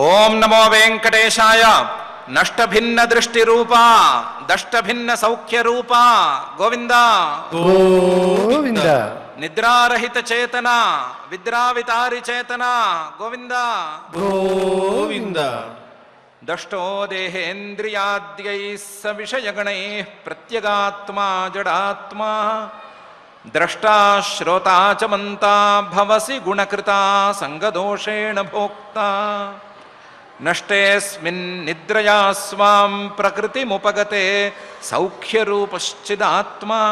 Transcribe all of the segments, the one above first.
ఓం నమో వెంకటేశాయ. నష్టభిన్న దృష్టి రూపా దష్టభిన్న సౌఖ్య రూపా గోవింద గోవింద. నిద్రారహిత చేతన విద్రావితారి చేతన గోవింద గోవింద. దష్టో దేహేంద్రియాద్యై స విషయగణై ప్రత్యగాత్మా జడాత్మా ద్రష్టా శ్రోతా చ మంతా భవసి గుణకృతా సంగదోషేణ భోక్తా నష్టేస్మిన్ నిద్రయా స్వాం ప్రకృతిముపగతే సౌఖ్యరూపశ్చిదాత్మా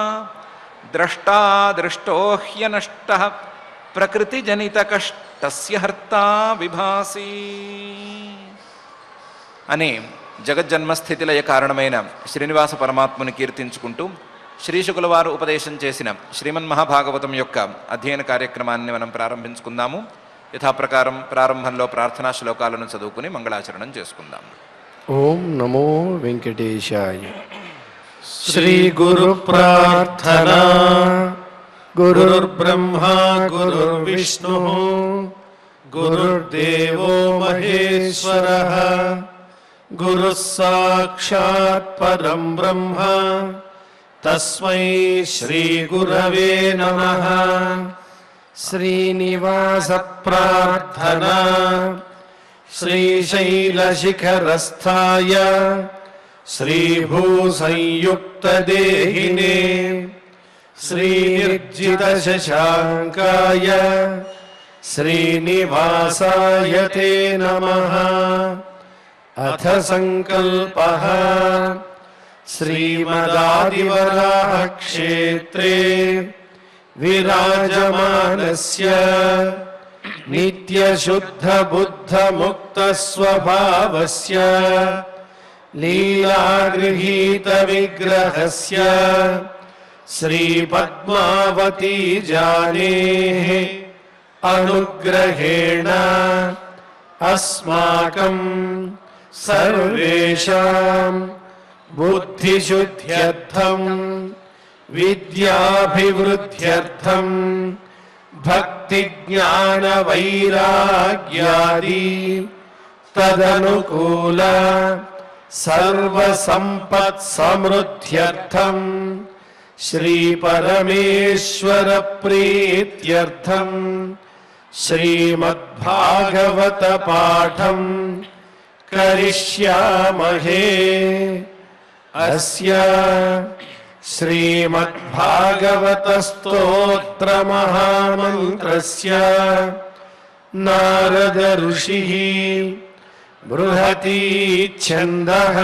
ద్రష్టా దృష్టో హ్యనష్టః ప్రకృతిజనితకష్టస్య హర్తా విభాసి అని జగజ్జన్మస్థితిలయ కారణమైన శ్రీనివాస పరమాత్మని కీర్తించుకుంటూ శ్రీశుకుల వారు ఉపదేశం చేసిన శ్రీమన్మహాభాగవతం యొక్క అధ్యయన కార్యక్రమాన్ని మనం ప్రారంభించుకుందాము. యథాప్రకారం ప్రారంభంలో ప్రార్థనా శ్లోకాలను చదువుకుని మంగళాచరణం చేసుకుందాం. ఓం నమో వెంకటేశాయ. శ్రీ గురు ప్రార్థనా. గురుర్బ్రహ్మా గురుర్విష్ణు గురుర్దేవో మహేశ్వరః గురుః సాక్షాత్ పరం బ్రహ్మ తస్మై శ్రీ గురవే నమః. శ్రీనివాస ప్రార్థనా. శ్రీశైలశిఖరస్థాయ శ్రీభూసంయుక్తదేహినే శ్రీర్జితశశాంకాయ శ్రీనివాసాయ తే నమః. అథ సంకల్పః. శ్రీమదాదివరాహ క్షేత్రే విరాజమానస్య నిత్యశుద్ధ బుద్ధ ముక్త స్వభావస్య లీలాగృహీత విగ్రహస్య శ్రీ పద్మావతీ జానేః అనుగ్రహేణ అస్మాకం సర్వేషాం బుద్ధిశుద్ధ్యర్థం విద్యాభివృద్ధ్యర్థం భక్తి జ్ఞాన వైరాగ్యాది తదనుకూల సర్వసంపత్ సమృద్ధ్యర్థం శ్రీ పరమేశ్వర ప్రీత్యర్థం శ్రీమద్భాగవత పాఠం కరిష్యామహే. అస్య శ్రీమద్భాగవత స్తోత్ర మహామంత్రస్య నారద ఋషిః బృహతి ఛందః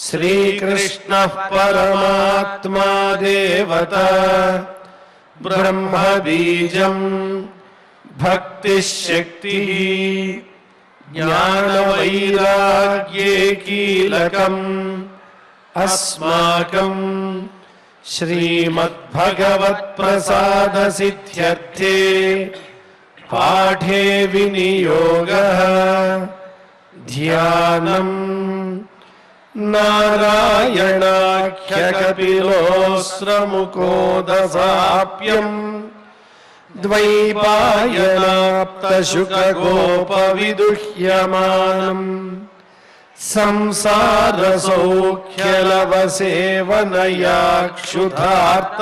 శ్రీకృష్ణః పరమాత్మా దేవత బ్రహ్మ బీజం భక్తిశక్తిః జ్ఞానవైరాగ్యే కీలకం అస్మాకం శ్రీమద్భగవత్ప్రసాద సిద్ధ్యర్థే పాఠే వినియోగః. ధ్యానం నారాయణాఖ్యకపిలోస్రముకోదసాప్యం ద్వైపాయనాప్తశుకగోపవిదుహ్యమానం సంసారసౌఖ్యలవసేవనయాక్షుధార్త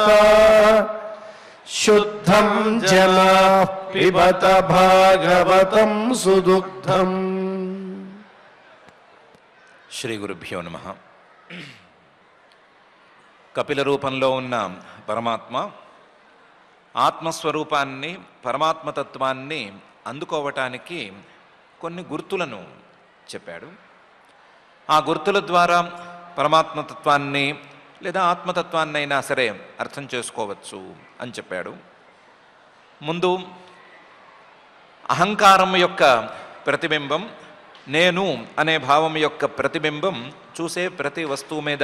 శుద్ధం జలాః పిబత భాగవతం సుదుగ్ధం. శ్రీ గురుభ్యో నమః. కపిల రూపంలో ఉన్న పరమాత్మ ఆత్మస్వరూపాన్ని పరమాత్మతత్వాన్ని అందుకోవటానికి కొన్ని గుర్తులను చెప్పాడు. ఆ గుర్తుల ద్వారా పరమాత్మతత్వాన్ని లేదా ఆత్మతత్వాన్ని అయినా సరే అర్థం చేసుకోవచ్చు అని చెప్పాడు. ముందు అహంకారం యొక్క ప్రతిబింబం, నేను అనే భావం యొక్క ప్రతిబింబం చూసే ప్రతి వస్తువు మీద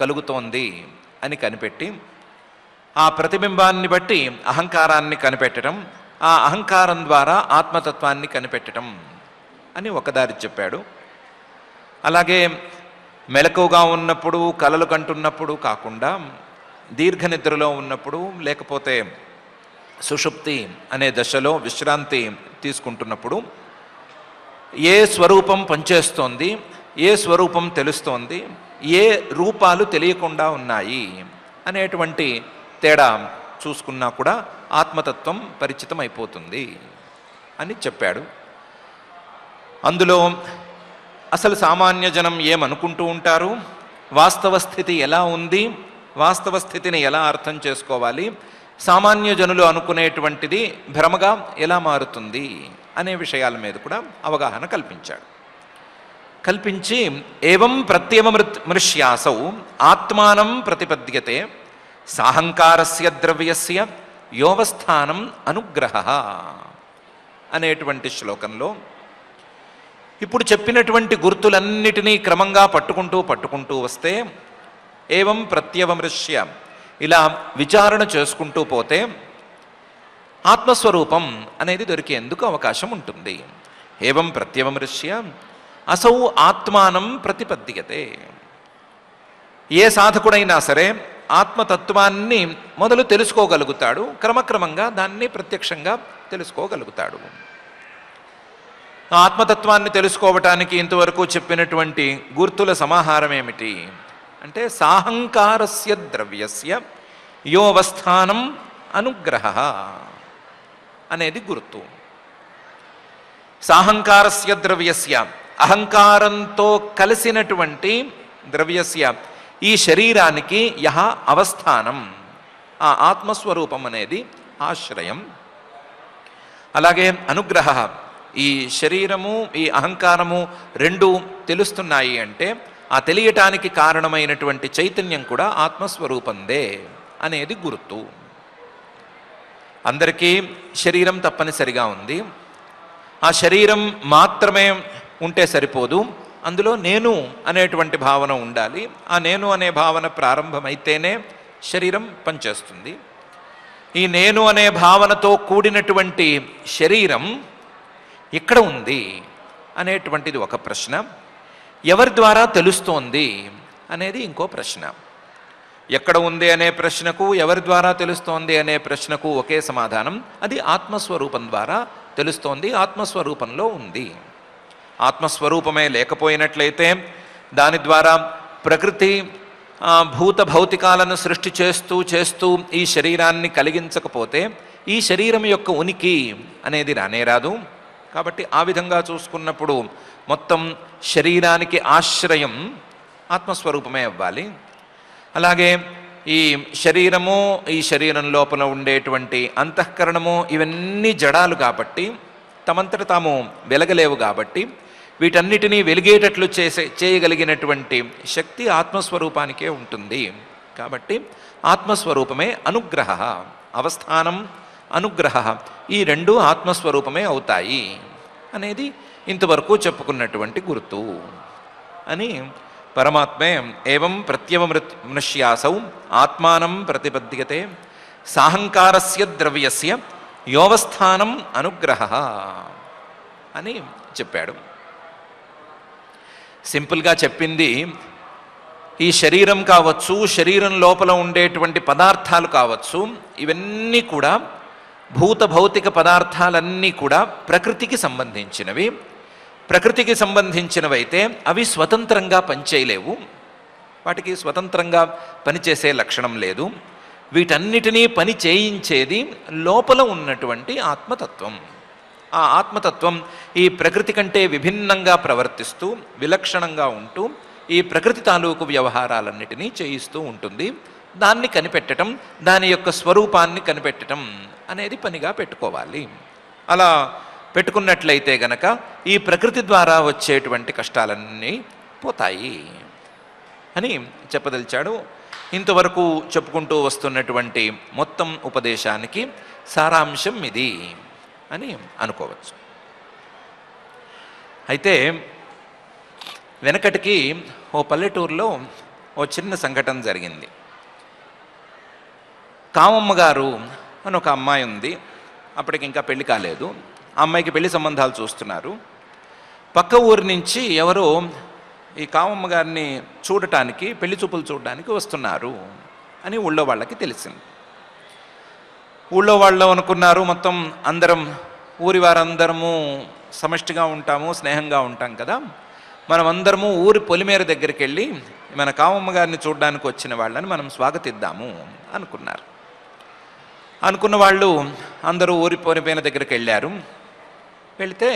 కలుగుతోంది అని కనిపెట్టి ఆ ప్రతిబింబాన్ని బట్టి అహంకారాన్ని కనిపెట్టడం, ఆ అహంకారం ద్వారా ఆత్మతత్వాన్ని కనిపెట్టడం అని ఒకదారి చెప్పాడు. అలాగే మెలకువగా ఉన్నప్పుడు కలలు కంటున్నప్పుడు కాకుండా దీర్ఘనిద్రలో ఉన్నప్పుడు లేకపోతే సుషుప్తి అనే దశలో విశ్రాంతి తీసుకుంటున్నప్పుడు ఏ స్వరూపం పనిచేస్తోంది, ఏ స్వరూపం తెలుస్తోంది, ఏ రూపాలు తెలియకుండా ఉన్నాయి అనేటువంటి తేడా చూసుకున్నా కూడా ఆత్మతత్వం పరిచితం అయిపోతుంది అని చెప్పాడు. అందులో అసలు సామాన్య జనం ఏమనుకుంటూ ఉంటారు, వాస్తవ స్థితి ఎలా ఉంది, వాస్తవ స్థితిని ఎలా అర్థం చేసుకోవాలి, సామాన్య జనులు అనుకునేటువంటిది భ్రమగా ఎలా మారుతుంది అనే విషయాల మీద కూడా అవగాహన కల్పించాడు. కల్పించి ఏవం ప్రత్యవమృష్యాసౌ ఆత్మానం ప్రతిపద్యతే సాహంకారస్య ద్రవ్యస్య యోవస్థానం అనుగ్రహః అనేటువంటి శ్లోకంలో ఇప్పుడు చెప్పినటువంటి గుర్తులన్నిటినీ క్రమంగా పట్టుకుంటూ వస్తే ఏవం ప్రత్యవమృష్య ఇలా విచారణ చేసుకుంటూ పోతే ఆత్మస్వరూపం అనేది దొరికేందుకు అవకాశం ఉంటుంది. ఏవం ప్రత్యవమృష్య అసౌ ఆత్మానం ప్రతిపద్యతే. ఏ సాధకుడైనా సరే ఆత్మతత్వాన్ని మొదలు తెలుసుకోగలుగుతాడు, క్రమక్రమంగా దాన్ని ప్రత్యక్షంగా తెలుసుకోగలుగుతాడు. ఆత్మతత్వాన్ని తెలుసుకోవటానికి ఇంతవరకు చెప్పినటువంటి గుర్తుల సమాహారం ఏమిటి అంటే సాహంకారస్య ద్రవ్యస్య యోవస్థానం అనుగ్రహః అనేది గుర్తు. సాహంకారస్య ద్రవ్యస్య అహంకారంతో కలిసినటువంటి ద్రవ్యస్య ఈ శరీరానికి యహ అవస్థానం, ఆ ఆత్మస్వరూపం అనేది ఆశ్రయం. అలాగే అనుగ్రహ, ఈ శరీరము ఈ అహంకారము రెండు తెలుస్తున్నాయి అంటే ఆ తెలియటానికి కారణమైనటువంటి చైతన్యం కూడా ఆత్మస్వరూపందే అనేది గుర్తు. అందరికీ శరీరం తప్పనిసరిగా ఉంది. ఆ శరీరం మాత్రమే ఉంటే సరిపోదు, అందులో నేను అనేటువంటి భావన ఉండాలి. ఆ నేను అనే భావన ప్రారంభమైతేనే శరీరం పనిచేస్తుంది. ఈ నేను అనే భావనతో కూడినటువంటి శరీరం ఎక్కడ ఉంది అనేటువంటిది ఒక ప్రశ్న. ఎవరి ద్వారా తెలుస్తోంది అనేది ఇంకో ప్రశ్న. ఎక్కడ ఉంది అనే ప్రశ్నకు, ఎవరి ద్వారా తెలుస్తోంది అనే ప్రశ్నకు ఒకే సమాధానం, అది ఆత్మస్వరూపం ద్వారా తెలుస్తోంది, ఆత్మస్వరూపంలో ఉంది. ఆత్మస్వరూపమే లేకపోయినట్లయితే దాని ద్వారా ప్రకృతి భూత భౌతికాలను సృష్టి చేస్తూ ఈ శరీరాన్ని కలిగించకపోతే ఈ శరీరం యొక్క ఉనికి అనేది రానేరాదు. కాబట్టి ఆ విధంగా చూసుకున్నప్పుడు మొత్తం శరీరానికి ఆశ్రయం ఆత్మస్వరూపమే అవ్వాలి. అలాగే ఈ శరీరము, ఈ శరీరం లోపల ఉండేటువంటి అంతఃకరణము ఇవన్నీ జడాలు కాబట్టి తమంతట తాము వెలగలేవు. కాబట్టి వీటన్నిటినీ వెలిగేటట్లు చేయగలిగినటువంటి శక్తి ఆత్మస్వరూపానికే ఉంటుంది. కాబట్టి ఆత్మస్వరూపమే అనుగ్రహ, అవస్థానం అనుగ్రహ, ఈ రెండు ఆత్మస్వరూపమే అవుతాయి అనేది ఇంతవరకు చెప్పుకున్నటువంటి గుర్తు అని పరమాత్మే ఏవం ప్రత్యవమృష్యాసౌ ఆత్మానం ప్రతిపద్యతే సాహంకారస్య ద్రవ్యస్య యోవస్థానం అనుగ్రహ అని చెప్పాడు. సింపుల్గా చెప్పింది, ఈ శరీరం కావచ్చు, శరీరం లోపల ఉండేటువంటి పదార్థాలు కావచ్చు, ఇవన్నీ కూడా భూత భౌతిక పదార్థాలన్నీ కూడా ప్రకృతికి సంబంధించినవి. ప్రకృతికి సంబంధించినవైతే అవి స్వతంత్రంగా పనిచేయలేవు, వాటికి స్వతంత్రంగా పనిచేసే లక్షణం లేదు. వీటన్నిటినీ పని చేయించేది లోపల ఉన్నటువంటి ఆత్మతత్వం. ఆ ఆత్మతత్వం ఈ ప్రకృతి కంటే విభిన్నంగా ప్రవర్తిస్తూ విలక్షణంగా ఉంటూ ఈ ప్రకృతి తాలూకు వ్యవహారాలన్నిటినీ చేయిస్తూ ఉంటుంది. దాన్ని కనిపెట్టడం, దాని యొక్క స్వరూపాన్ని కనిపెట్టడం అనేది పనిగా పెట్టుకోవాలి. అలా పెట్టుకున్నట్లయితే గనక ఈ ప్రకృతి ద్వారా వచ్చేటువంటి కష్టాలన్నీ పోతాయి అని చెప్పదలిచాడు. ఇంతవరకు చెప్పుకుంటూ వస్తున్నటువంటి మొత్తం ఉపదేశానికి సారాంశం ఇది అని అనుకోవచ్చు. అయితే వెనకటికి ఓ పల్లెటూరులో ఓ చిన్న సంఘటన జరిగింది. కామమ్మ గారు అని ఒక అమ్మాయి ఉంది. అప్పటికి ఇంకా పెళ్లి కాలేదు. ఆ అమ్మాయికి పెళ్లి సంబంధాలు చూస్తున్నారు. పక్క ఊరి నుంచి ఎవరో ఈ కామమ్మ గారిని చూడటానికి, పెళ్లి చూపులు చూడడానికి వస్తున్నారు అని ఊళ్ళో వాళ్ళకి తెలిసింది. ఊళ్ళో వాళ్ళు అనుకున్నారు, మొత్తం అందరం ఊరి వారందరము సమష్టిగా ఉంటాము, స్నేహంగా ఉంటాం కదా, మనమందరము ఊరి పొలిమేర దగ్గరికి వెళ్ళి మన కామమ్మ గారిని చూడడానికి వచ్చిన వాళ్ళని మనం స్వాగతిద్దాము అనుకున్నారు. అనుకున్న వాళ్ళు అందరూ ఊరి పొలిమేర దగ్గరికి వెళ్ళారు. వెళితే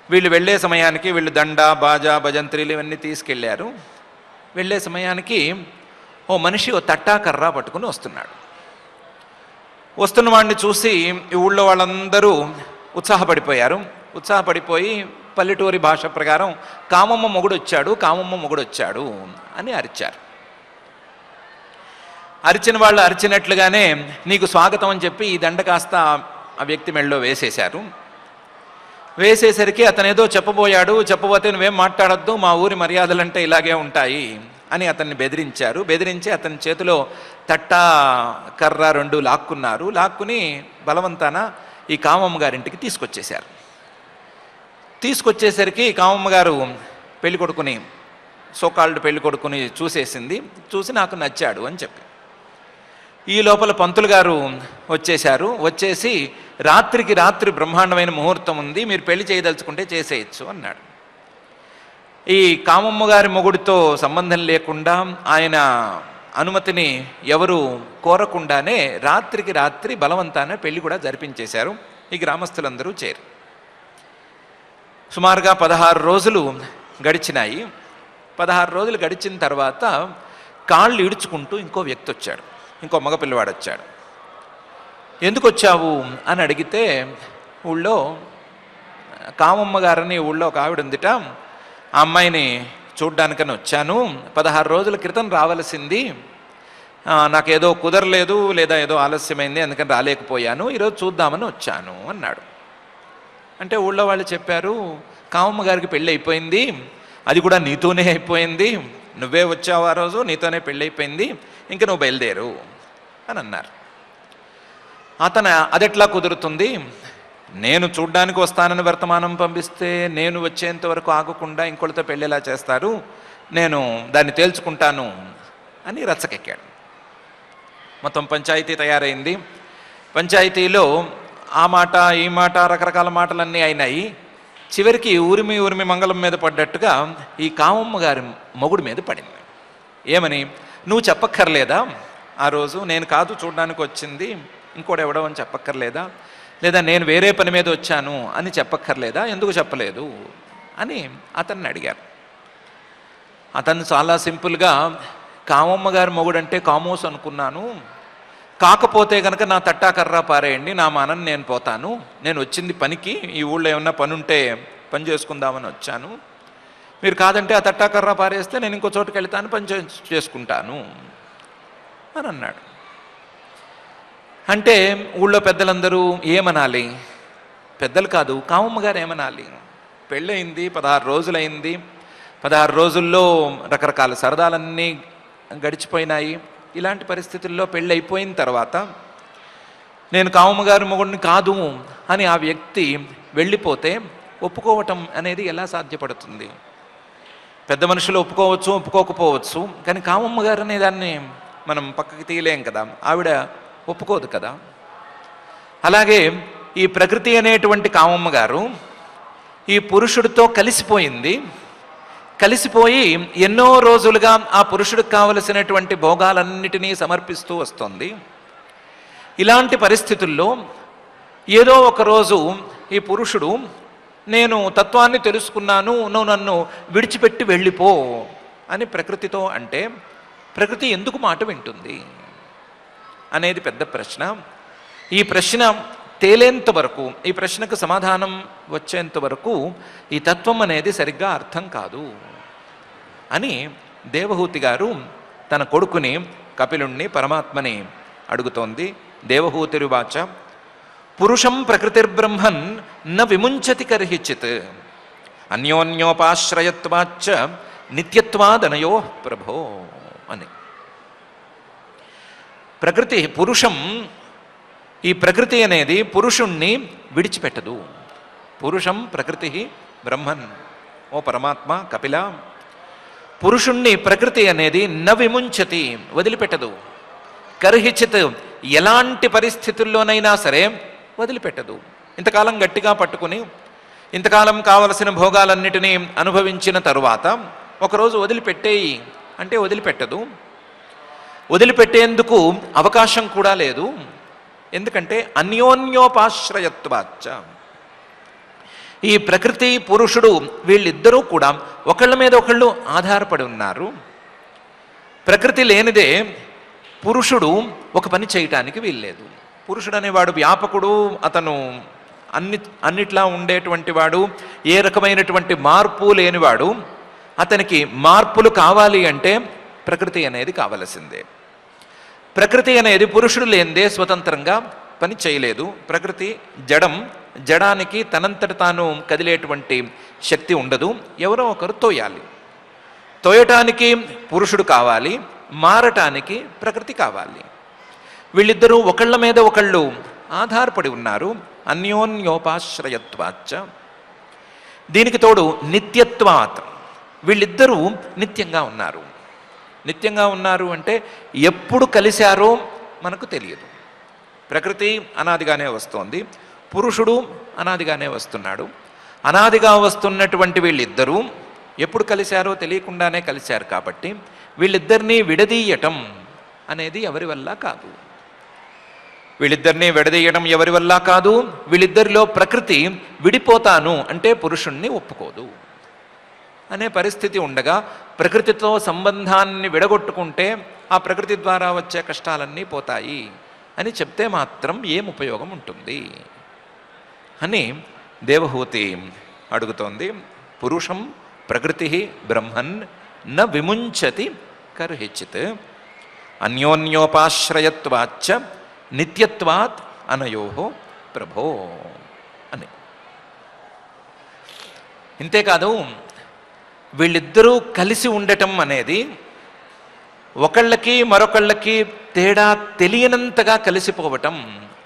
వీళ్ళు వెళ్ళే సమయానికి వీళ్ళు దండ, బాజా, భజంత్రీలు ఇవన్నీ తీసుకెళ్ళారు. వెళ్ళే సమయానికి ఓ మనిషి ఓ తట్టా కర్ర పట్టుకుని వస్తున్నాడు. వస్తున్న వాడిని చూసి ఈ ఊళ్ళో వాళ్ళందరూ ఉత్సాహపడిపోయారు. ఉత్సాహపడిపోయి పల్లెటూరి భాష ప్రకారం కామమ్మ మొగుడు వచ్చాడు, కామమ్మ మొగుడు వచ్చాడు అని అరిచారు. అరిచిన వాళ్ళు అరిచినట్లుగానే నీకు స్వాగతం అని చెప్పి ఈ దండ కాస్త ఆ వ్యక్తి మెళ్ళలో వేసేశారు. వేసేసరికి అతను ఏదో చెప్పబోయాడు. చెప్పబోతే నువ్వేం మాట్లాడొద్దు, మా ఊరి మర్యాదలంటే ఇలాగే ఉంటాయి అని అతన్ని బెదిరించారు. బెదిరించి అతని చేతిలో తట్టా కర్ర 2 లాక్కున్నారు. లాక్కుని బలవంతాన ఈ కామమ్మ గారింటికి తీసుకొచ్చేశారు. తీసుకొచ్చేసరికి కామమ్మ గారు పెళ్లి కొడుకుని, సోకాల్డ్ పెళ్లి కొడుకుని చూసేసింది. చూసి నాకు నచ్చాడు అని చెప్పి, ఈ లోపల పంతులు గారు వచ్చేశారు. వచ్చేసి రాత్రికి రాత్రి బ్రహ్మాండమైన ముహూర్తం ఉంది, మీరు పెళ్లి చేయదలుచుకుంటే చేసేయచ్చు అన్నాడు. ఈ కామమ్మ గారి మొగుడితో సంబంధం లేకుండా, ఆయన అనుమతిని ఎవరు కోరకుండానే రాత్రికి రాత్రి బలవంతాన పెళ్లి కూడా జరిపించేశారు. ఈ గ్రామస్తులందరూ చేరి సుమారుగా 16 రోజులు గడిచినాయి. 16 రోజులు గడిచిన తర్వాత కాళ్ళు ఈడ్చుకుంటూ ఇంకో వ్యక్తి వచ్చాడు, ఇంకో మగపిల్లవాడు వచ్చాడు. ఎందుకు వచ్చావు అని అడిగితే, ఊళ్ళో కామమ్మ గారని ఊళ్ళో ఒక ఆవిడ ఉందిట, ఆ అమ్మాయిని చూడ్డానికని వచ్చాను. 16 రోజుల క్రితం రావలసింది, నాకేదో కుదరలేదు లేదా ఏదో ఆలస్యమైంది, అందుకని రాలేకపోయాను, ఈరోజు చూద్దామని వచ్చాను అన్నాడు. అంటే ఊళ్ళో వాళ్ళు చెప్పారు, కామమ్మ గారికి పెళ్ళి అయిపోయింది, అది కూడా నీతోనే అయిపోయింది, నువ్వే వచ్చావు ఆ రోజు, నీతోనే పెళ్ళి అయిపోయింది, ఇంక నువ్వు బయలుదేరు అని అన్నారు. అతను అదెట్లా కుదురుతుంది, నేను చూడ్డానికి వస్తానని వర్తమానం పంపిస్తే నేను వచ్చేంత వరకు ఆగకుండా ఇంకొకరితో పెళ్ళి ఎలా చేస్తారు, నేను దాన్ని తేల్చుకుంటాను అని రచ్చకెక్కాడు. మొత్తం పంచాయతీ తయారైంది. పంచాయతీలో ఆ మాట ఈ మాట రకరకాల మాటలన్నీ అయినాయి. చివరికి ఊరిమి ఊరిమి మంగళం మీద పడ్డట్టుగా ఈ కామమ్మ గారి మొగుడు మీద పడింది. ఏమని, నువ్వు చెప్పక్కర్లేదా ఆ రోజు, నేను కాదు చూడడానికి వచ్చింది ఇంకోటి ఎవడో అని చెప్పక్కర్లేదా, లేదా నేను వేరే పని మీద వచ్చాను అని చెప్పక్కర్లేదా, ఎందుకు చెప్పలేదు అని అతన్ని అడిగారు. అతను చాలా సింపుల్గా, కామమ్మ గారి మొగుడంటే కామోస్ అనుకున్నాను, కాకపోతే కనుక నా తట్టా కర్ర పారేయండి, నా మానని నేను పోతాను, నేను వచ్చింది పనికి, ఈ ఊళ్ళో ఏమన్నా పని ఉంటే పని చేసుకుందామని వచ్చాను, మీరు కాదంటే ఆ తట్టా కర్ర పారేస్తే నేను ఇంకో చోటుకి వెళ్తాను, పని చేసుకుంటాను అని అన్నాడు. అంటే ఊళ్ళో పెద్దలందరూ ఏమనాలి, పెద్దలు కాదు కామమ్మ గారు ఏమనాలి, పెళ్ళయింది 16 రోజులైంది, 16 రోజుల్లో రకరకాల సరదాలన్నీ గడిచిపోయినాయి. ఇలాంటి పరిస్థితుల్లో పెళ్ళి అయిపోయిన తర్వాత నేను కామమ్మ గారి మొగుడిని కాదు అని ఆ వ్యక్తి వెళ్ళిపోతే ఒప్పుకోవటం అనేది ఎలా సాధ్యపడుతుంది? పెద్ద మనుషులు ఒప్పుకోవచ్చు, ఒప్పుకోకపోవచ్చు, కానీ కామమ్మ గారు అనే దాన్ని మనం పక్కకి తీయలేం కదా, ఆవిడ ఒప్పుకోదు కదా. అలాగే ఈ ప్రకృతి అనేటువంటి కామమ్మ గారు ఈ పురుషుడితో కలిసిపోయింది. కలిసిపోయి ఎన్నో రోజులుగా ఆ పురుషుడికి కావలసినటువంటి భోగాలన్నిటినీ సమర్పిస్తూ వస్తుంది. ఇలాంటి పరిస్థితుల్లో ఏదో ఒకరోజు ఈ పురుషుడు, నేను తత్వాన్ని తెలుసుకున్నాను, నువ్వు నన్ను విడిచిపెట్టి వెళ్ళిపో అని ప్రకృతితో అంటే, ప్రకృతి ఎందుకు మాట వింటుంది అనేది పెద్ద ప్రశ్న. ఈ ప్రశ్న తేలేంత వరకు, ఈ ప్రశ్నకు సమాధానం వచ్చేంత వరకు ఈ తత్వం అనేది సరిగ్గా అర్థం కాదు అని దేవహూతి గారు తన కొడుకుని, కపిలుణ్ణి, పరమాత్మని అడుగుతోంది. దేవహూతిరువాచ పురుషం ప్రకృతిర్బ్రహ్మన్ న విముంచతి కర్హిచిత్ అన్యోన్యోపాశ్రయత్వాచ్చ నిత్యత్వాదనయో ప్రభో అని. ప్రకృతి పురుషం, ఈ ప్రకృతి అనేది పురుషుణ్ణి విడిచిపెట్టదు. పురుషం ప్రకృతి బ్రహ్మన్, ఓ పరమాత్మ కపిల, పురుషుణ్ణి ప్రకృతి అనేది న విముంచతి, వదిలిపెట్టదు. కర్హిచిత్, ఎలాంటి పరిస్థితుల్లోనైనా సరే వదిలిపెట్టదు. ఇంతకాలం గట్టిగా పట్టుకుని ఇంతకాలం కావలసిన భోగాలన్నిటినీ అనుభవించిన తరువాత ఒకరోజు వదిలిపెట్టేయి అంటే వదిలిపెట్టదు. వదిలిపెట్టేందుకు అవకాశం కూడా లేదు. ఎందుకంటే అన్యోన్యోపాశ్రయత్వాచ్చ, ఈ ప్రకృతి పురుషుడు వీళ్ళిద్దరూ కూడా ఒకళ్ళ మీద ఒకళ్ళు ఆధారపడి ఉన్నారు. ప్రకృతి లేనిదే పురుషుడు ఒక పని చేయటానికి వీల్లేదు. పురుషుడు అనేవాడు వ్యాపకుడు, అతను అన్నిట్లా ఉండేటువంటి వాడు, ఏ రకమైనటువంటి మార్పు లేనివాడు. అతనికి మార్పులు కావాలి అంటే ప్రకృతి అనేది కావలసిందే. ప్రకృతి అనేది పురుషుడు లేనిదే స్వతంత్రంగా పని చేయలేదు. ప్రకృతి జడం, జడానికి తనంతట తాను కదిలేటువంటి శక్తి ఉండదు. ఎవరో ఒకరు తోయాలి. తోయటానికి పురుషుడు కావాలి, మారటానికి ప్రకృతి కావాలి. వీళ్ళిద్దరూ ఒకళ్ళ మీద ఒకళ్ళు ఆధారపడి ఉన్నారు. అన్యోన్యోపాశ్రయత్వాచ్చ. దీనికి తోడు నిత్యత్వాత్, వీళ్ళిద్దరూ నిత్యంగా ఉన్నారు. నిత్యంగా ఉన్నారు అంటే ఎప్పుడు కలిశారో మనకు తెలియదు. ప్రకృతి అనాదిగానే వస్తోంది, పురుషుడు అనాదిగానే వస్తున్నాడు. అనాదిగా వస్తున్నటువంటి వీళ్ళిద్దరూ ఎప్పుడు కలిశారో తెలియకుండానే కలిశారు. కాబట్టి వీళ్ళిద్దరినీ విడదీయటం అనేది ఎవరి వల్ల కాదు. వీళ్ళిద్దరినీ విడదీయడం ఎవరి వల్ల కాదు. వీళ్ళిద్దరిలో ప్రకృతి విడిపోతాను అంటే పురుషుణ్ణి ఒప్పుకోదు అనే పరిస్థితి ఉండగా, ప్రకృతితో సంబంధాన్ని విడగొట్టుకుంటే ఆ ప్రకృతి ద్వారా వచ్చే కష్టాలన్నీ పోతాయి అని చెప్తే మాత్రం ఏం ఉపయోగం ఉంటుంది అని దేవహూతి అడుగుతోంది. పురుషం ప్రకృతి బ్రహ్మన్ న విముంచతి కర్హిచిత్ అన్యోన్యోపాశ్రయత్వాచ్చ నిత్యత్వాత్ అనయోహో ప్రభో అని. ఇంతేకాదు, వీళ్ళిద్దరూ కలిసి ఉండటం అనేది ఒకళ్ళకి మరొకళ్ళకి తేడా తెలియనంతగా కలిసిపోవటం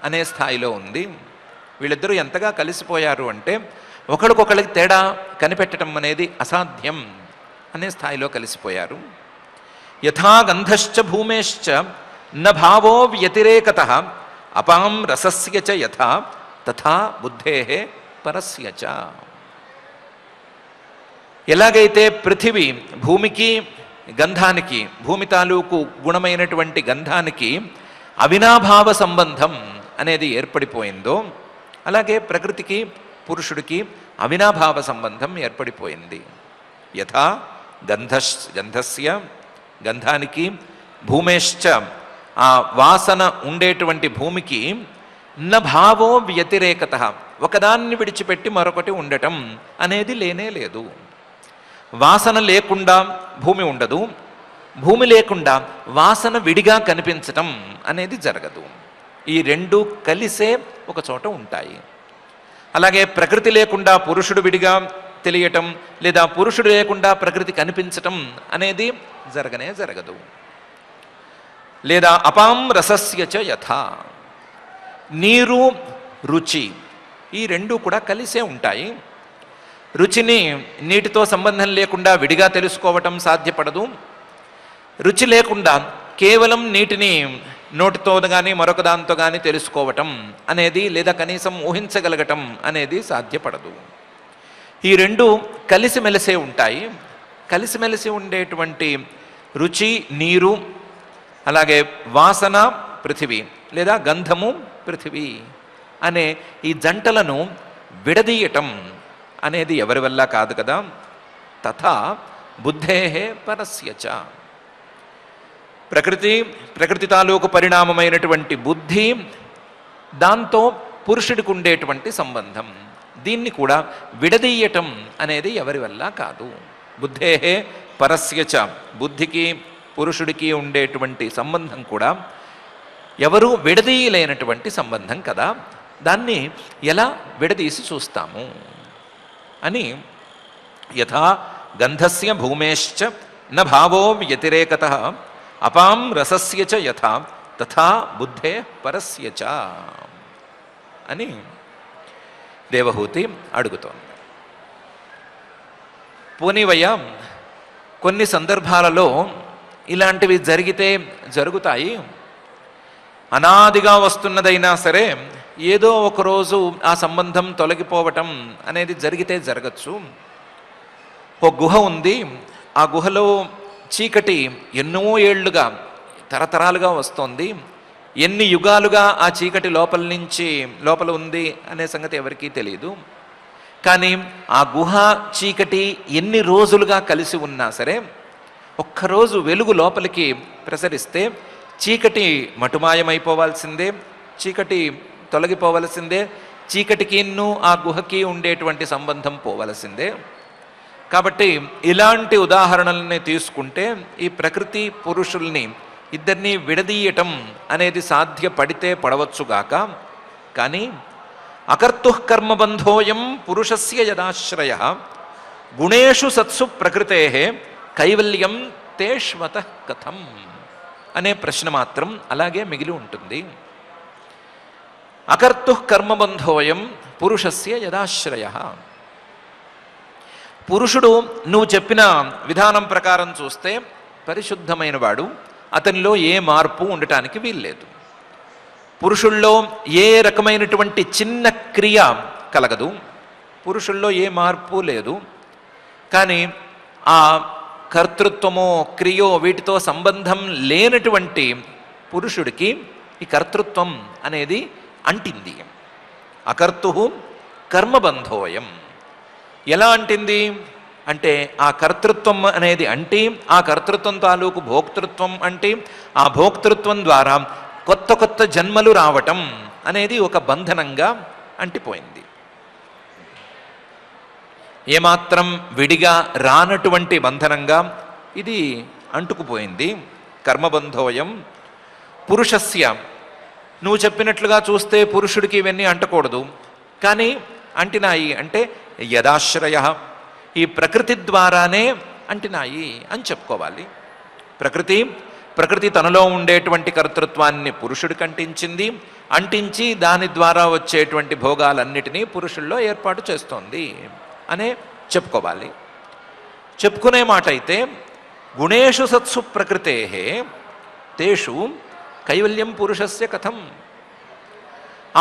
అనే స్థాయిలో ఉంది. వీళ్ళిద్దరూ ఎంతగా కలిసిపోయారు అంటే ఒకళ్ళకొకళ్ళకి తేడా కనిపెట్టడం అనేది అసాధ్యం అనే స్థాయిలో కలిసిపోయారు. యథా గంధశ్చ భూమేశ్చ న భావో వ్యతిరేకతః అపాం రసస్య చ యథా తథా బుద్ధేః పరస్య చ. ఎలాగైతే పృథివీ భూమికి గంధానికి, భూమి తాలూకు గుణమైనటువంటి గంధానికి అవినాభావ సంబంధం అనేది ఏర్పడిపోయిందో, అలాగే ప్రకృతికి పురుషుడికి అవినాభావ సంబంధం ఏర్పడిపోయింది. యథా గంధస్య, గంధానికి, భూమేశ్చ, ఆ వాసన ఉండేటువంటి భూమికి న భావో వ్యతిరేకతః, ఒకదాన్ని విడిచిపెట్టి మరొకటి ఉండటం అనేది లేనే లేదు. వాసన లేకుండా భూమి ఉండదు, భూమి లేకుండా వాసన విడిగా కనిపించటం అనేది జరగదు. ఈ రెండు కలిసే ఒక చోట ఉంటాయి. అలాగే ప్రకృతి లేకుండా పురుషుడు విడిగా తెలియటం, లేదా పురుషుడు లేకుండా ప్రకృతి కనిపించటం అనేది జరగనే జరగదు. లేదా అపాం రసస్య చ యథా, నీరు రుచి ఈ రెండు కూడా కలిసే ఉంటాయి. రుచిని నీటితో సంబంధం లేకుండా విడిగా తెలుసుకోవటం సాధ్యపడదు. రుచి లేకుండా కేవలం నీటిని నోటితో కానీ మరొక దాంతో కానీ తెలుసుకోవటం అనేది, లేదా కనీసం ఊహించగలగటం అనేది సాధ్యపడదు. ఈ రెండు కలిసిమెలిసే ఉంటాయి. కలిసిమెలిసి ఉండేటువంటి రుచి నీరు, అలాగే వాసన పృథివీ, లేదా గంధము పృథివీ అనే ఈ జంటలను విడదీయటం అనేది ఎవరి వల్ల కాదు కదా. తథా బుద్ధేః పరస్య చ, ప్రకృతి తాలూకు పరిణామమైనటువంటి బుద్ధి, దాంతో పురుషుడికి ఉండేటువంటి సంబంధం, దీన్ని కూడా విడదీయటం అనేది ఎవరి వల్ల కాదు. బుద్ధేః పరస్య చ, బుద్ధికి పురుషుడికి ఉండేటువంటి సంబంధం కూడా ఎవరు విడదీయలేనటువంటి సంబంధం కదా. దాన్ని ఎలా విడదీసి చూస్తాము అని. యథా గంధస్య భూమేశ్చ న భావో వ్యతిరేకతః అపాం రసస్య చ యథా తథా బుద్ధే పరస్య చ అని దేవహూతి అడుగుతోంది. పోనీవయ్య, కొన్ని సందర్భాలలో ఇలాంటివి జరిగితే జరుగుతాయి. అనాదిగా వస్తున్నదైనా సరే ఏదో ఒకరోజు ఆ సంబంధం తొలగిపోవటం అనేది జరిగితే జరగచ్చు. ఒక గుహ ఉంది, ఆ గుహలో చీకటి ఎన్నో ఏళ్లుగా తరతరాలుగా వస్తోంది. ఎన్ని యుగాలుగా ఆ చీకటి లోపల ఉంది అనే సంగతి ఎవరికీ తెలియదు. కానీ ఆ గుహ చీకటి ఎన్ని రోజులుగా కలిసి ఉన్నా సరే ఒక్కరోజు వెలుగు లోపలికి ప్రసరిస్తే చీకటి మటుమాయమైపోవాల్సిందే, చీకటి తొలగిపోవలసిందే, చీకటికి ఆ గుహకి ఉండేటువంటి సంబంధం పోవలసిందే. కాబట్టి ఇలాంటి ఉదాహరణల్ని తీసుకుంటే ఈ ప్రకృతి పురుషుల్ని ఇద్దరినీ విడదీయటం అనేది సాధ్యపడితే పడవచ్చుగాక. కానీ అకర్తుః కర్మబంధోయం పురుషస్య యదాశ్రయ గుణేషు సత్సు ప్రకృతే కైవల్యం తేష్వతః కథం అనే ప్రశ్న మాత్రం అలాగే మిగిలి ఉంటుంది. అకర్తుః కర్మబంధోయం పురుషస్య యదాశ్రయ. పురుషుడు నువ్వు చెప్పిన విధానం ప్రకారం చూస్తే పరిశుద్ధమైన వాడు, అతనిలో ఏ మార్పు ఉండటానికి వీల్లేదు. పురుషుల్లో ఏ రకమైనటువంటి చిన్న క్రియ కలగదు, పురుషుల్లో ఏ మార్పు లేదు. కానీ ఆ కర్తృత్వమో క్రియో వీటితో సంబంధం లేనటువంటి పురుషుడికి ఈ కర్తృత్వం అనేది అంటింది. అకర్తుః కర్మబంధోయం. ఎలా అంటింది అంటే ఆ కర్తృత్వం అనేది అంటి, ఆ కర్తృత్వం తాలూకు భోక్తృత్వం అంటి, ఆ భోక్తృత్వం ద్వారా కొత్త కొత్త జన్మలు రావటం అనేది ఒక బంధనంగా అంటిపోయింది. ఏమాత్రం విడిగా రానటువంటి బంధనంగా ఇది అంటుకుపోయింది. కర్మబంధోయం పురుషస్య. నువ్వు చెప్పినట్లుగా చూస్తే పురుషుడికి ఇవన్నీ అంటకూడదు, కానీ అంటినాయి. అంటే యదాశ్రయ, ఈ ప్రకృతి ద్వారానే అంటినాయి అని చెప్పుకోవాలి. ప్రకృతి తనలో ఉండేటువంటి కర్తృత్వాన్ని పురుషుడికి అంటించింది, అంటించి దాని ద్వారా వచ్చేటువంటి భోగాలన్నిటినీ పురుషుల్లో ఏర్పాటు చేస్తోంది అనే చెప్పుకోవాలి. చెప్పుకునే మాట అయితే గుణేషు సత్సు ప్రకృతే తేషు కైవల్యం పురుషస్య కథం.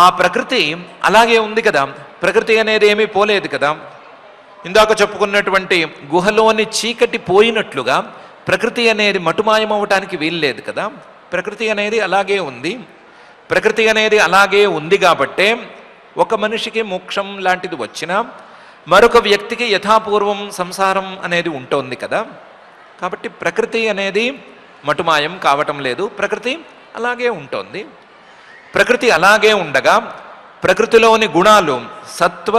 ఆ ప్రకృతి అలాగే ఉంది కదా, ప్రకృతి అనేది ఏమీ పోలేదు కదా. ఇందాక చెప్పుకున్నటువంటి గుహలోని చీకటి పోయినట్లుగా ప్రకృతి అనేది మటుమాయమవటానికి వీల్లేదు కదా. ప్రకృతి అనేది అలాగే ఉంది. ప్రకృతి అనేది అలాగే ఉంది కాబట్టే ఒక మనిషికి మోక్షం లాంటిది వచ్చినా మరొక వ్యక్తికి యథాపూర్వం సంసారం అనేది ఉంటోంది కదా. కాబట్టి ప్రకృతి అనేది మటుమాయం కావటం లేదు, ప్రకృతి అలాగే ఉంటోంది. ప్రకృతి అలాగే ఉండగా ప్రకృతిలోని గుణాలు సత్వ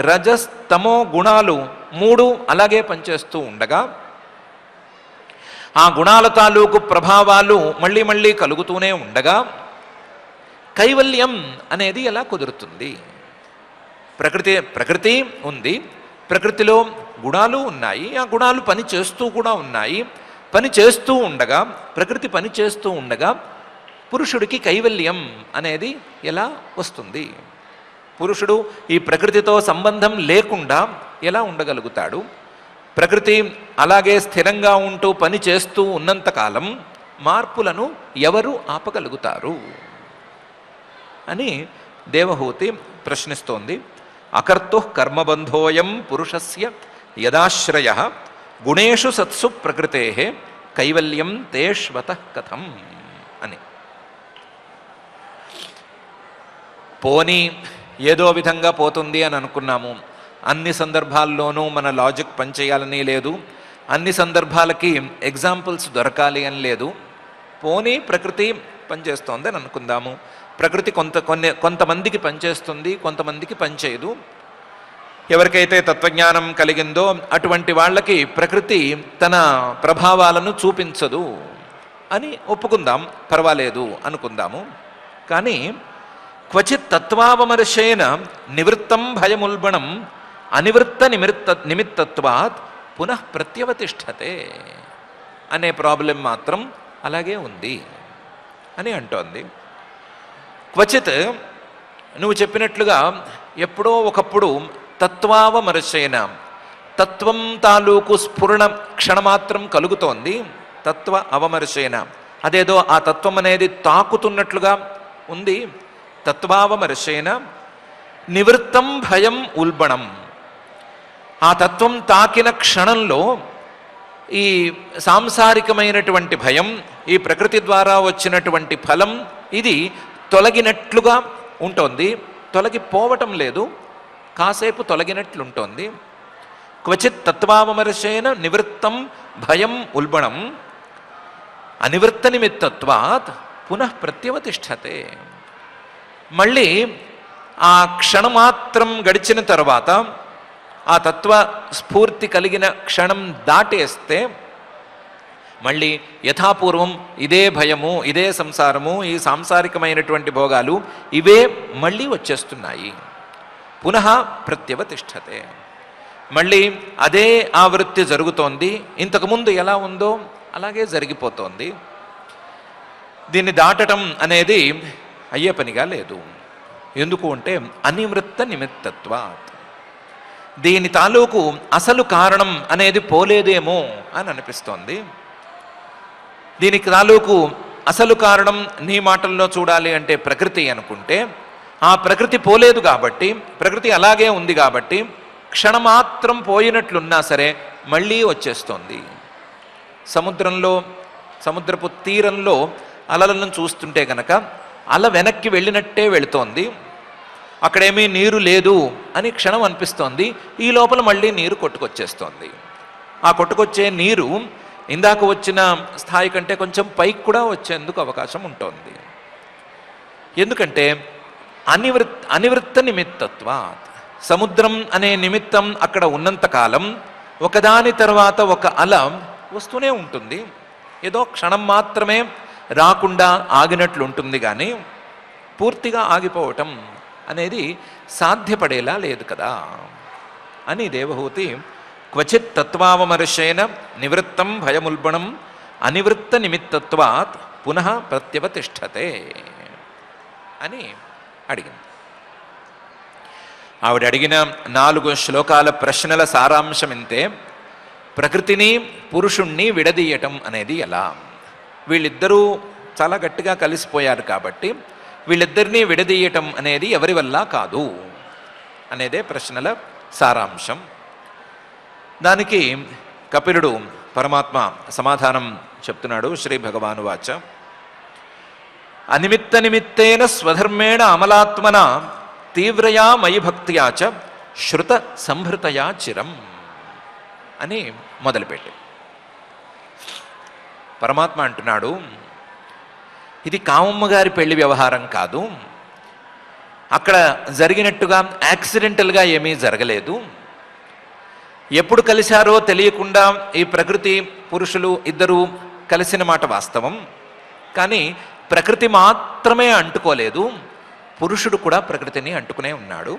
రజస్ తమో గుణాలు మూడు అలాగే పనిచేస్తూ ఉండగా ఆ గుణాల తాలూకు ప్రభావాలు మళ్ళీ మళ్ళీ కలుగుతూనే ఉండగా కైవల్యం అనేది ఎలా కుదురుతుంది? ప్రకృతి ఉంది, ప్రకృతిలో గుణాలు ఉన్నాయి, ఆ గుణాలు పని చేస్తూ కూడా ఉన్నాయి. పని చేస్తూ ఉండగా ప్రకృతి పని చేస్తూ ఉండగా పురుషుడికి కైవల్యం అనేది ఎలా వస్తుంది? పురుషుడు ఈ ప్రకృతితో సంబంధం లేకుండా ఎలా ఉండగలుగుతాడు? ప్రకృతి అలాగే స్థిరంగా ఉంటూ పని చేస్తూ ఉన్నంతకాలం మార్పులను ఎవరు ఆపగలుగుతారు అని దేవహూతి ప్రశ్నిస్తోంది. అకర్తుః కర్మబంధోయం పురుషస్య యదాశ్రయ గుణేషు సత్సు ప్రకృతే కైవల్యం తేష్వతః కథం అని. పోనీ ఏదో విధంగా పోతుంది అని అనుకున్నాము. అన్ని సందర్భాల్లోనూ మన లాజిక్ పనిచేయాలని లేదు, అన్ని సందర్భాలకి ఎగ్జాంపుల్స్ దొరకాలి అని లేదు. పోనీ ప్రకృతి పనిచేస్తోంది అని అనుకుందాము. ప్రకృతి కొంతమందికి పనిచేస్తుంది, కొంతమందికి పనిచేయదు. ఎవరికైతే తత్వజ్ఞానం కలిగిందో అటువంటి వాళ్ళకి ప్రకృతి తన ప్రభావాలను చూపించదు అని ఒప్పుకుందాం, పర్వాలేదు అనుకుందాము. కానీ క్వచిత్ తత్వావమర్శేన నివృత్తం భయముల్బణం అనివృత్త నిమిత్తత్వాత్ పునః ప్రత్యవతిష్టతే అనే ప్రాబ్లం మాత్రం అలాగే ఉంది అని అంటోంది. క్వచిత్ నువ్వు చెప్పినట్లుగా ఎప్పుడో ఒకప్పుడు తత్వావమర్శేన తత్వం తాలూకు స్ఫురణ క్షణమాత్రం కలుగుతోంది. తత్వ అవమర్శేన అదేదో ఆ తత్వం అనేది తాకుతున్నట్లుగా ఉంది, తత్వావమర్శేన నివృత్తం భయం ఉల్బణం. ఆ తత్వం తాకిన క్షణంలో ఈ సాంసారికమైనటువంటి భయం, ఈ ప్రకృతి ద్వారా వచ్చినటువంటి ఫలం ఇది తొలగినట్లుగా ఉంటుంది. తొలగిపోవటం లేదు, కాసేపు తొలగినట్లుంటోంది. క్వచిత్ తత్వావమర్శేన నివృత్తం భయం ఉల్బణం అనివృత్త నిమిత్తత్వాత్ పునః ప్రత్యవతిష్ఠతే. మళ్ళీ ఆ క్షణమాత్రం గడిచిన తర్వాత, ఆ తత్వ స్ఫూర్తి కలిగిన క్షణం దాటేస్తే మళ్ళీ యథాపూర్వం ఇదే భయము, ఇదే సంసారము, ఈ సాంసారికమైనటువంటి భోగాలు ఇవే మళ్ళీ వచ్చేస్తున్నాయి. పునః ప్రత్యవతిష్ఠతే. మళ్ళీ అదే ఆవృత్తి జరుగుతోంది. ఇంతకుముందు ఎలా ఉందో అలాగే జరిగిపోతోంది. దీన్ని దాటడం అనేది అయ్యే పనిగా లేదు. ఎందుకు అంటే అనివృత్త నిమిత్తత్వాత్. దీని తాలూకు అసలు కారణం అనేది పోలేదేమో అని అనిపిస్తోంది. దీనికి తాలూకు అసలు కారణం నీ మాటల్లో చూడాలి అంటే ప్రకృతి అనుకుంటే, ఆ ప్రకృతి పోలేదు కాబట్టి, ప్రకృతి అలాగే ఉంది కాబట్టి క్షణమాత్రం పోయినట్లున్నా సరే మళ్ళీ వచ్చేస్తోంది. సముద్రపు తీరంలో అలలను చూస్తుంటే కనుక అల వెనక్కి వెళ్ళినట్టే వెళుతోంది. అక్కడేమీ నీరు లేదు అని క్షణం అనిపిస్తోంది. ఈ లోపల మళ్ళీ నీరు కొట్టుకొచ్చేస్తోంది. ఆ కొట్టుకొచ్చే నీరు ఇందాక వచ్చిన స్థాయి కంటే కొంచెం పైకి కూడా వచ్చేందుకు అవకాశం ఉంటుంది. ఎందుకంటే అనివృత్త నిమిత్తత్వాత్. సముద్రం అనే నిమిత్తం అక్కడ ఉన్నంతకాలం ఒకదాని తర్వాత ఒక అల వస్తూనే ఉంటుంది. ఏదో క్షణం మాత్రమే రాకుండా ఆగినట్లు ఉంటుంది, కానీ పూర్తిగా ఆగిపోవటం అనేది సాధ్యపడేలా లేదు కదా అని దేవహూతి క్వచిత్ తత్వావమర్శేన నివృత్తం భయముల్బణం అనివృత్త నిమిత్తత్వాత్ పునః ప్రత్యవతిష్ఠతే అని అడిగింది. ఆవిడ అడిగిన 4 శ్లోకాల ప్రశ్నల సారాంశం ఇంతే. ప్రకృతిని పురుషుణ్ణి విడదీయటం అనేది ఎలా? వీళ్ళిద్దరూ చాలా గట్టిగా కలిసిపోయారు కాబట్టి వీళ్ళిద్దరినీ విడదీయటం అనేది ఎవరి వల్ల కాదు అనేదే ప్రశ్నల సారాంశం. దానికి కపిలుడు పరమాత్మ సమాధానం చెప్తున్నాడు. శ్రీ భగవానువాచ అనిమిత్త నిమిత్తేన స్వధర్మేణ అమలాత్మన తీవ్రయా మయి భక్త్యా చ శృత సంహృతయా చిరం అని మొదలుపెట్టి పరమాత్మ అంటున్నాడు, ఇది కామమ్మ గారి పెళ్లి వ్యవహారం కాదు. అక్కడ జరిగినట్టుగా యాక్సిడెంటల్గా ఏమీ జరగలేదు. ఎప్పుడు కలిశారో తెలియకుండా ఈ ప్రకృతి పురుషులు ఇద్దరూ కలిసిన మాట వాస్తవం. కానీ ప్రకృతి మాత్రమే అంటుకోలేదు, పురుషుడు కూడా ప్రకృతిని అంటుకునే ఉన్నాడు.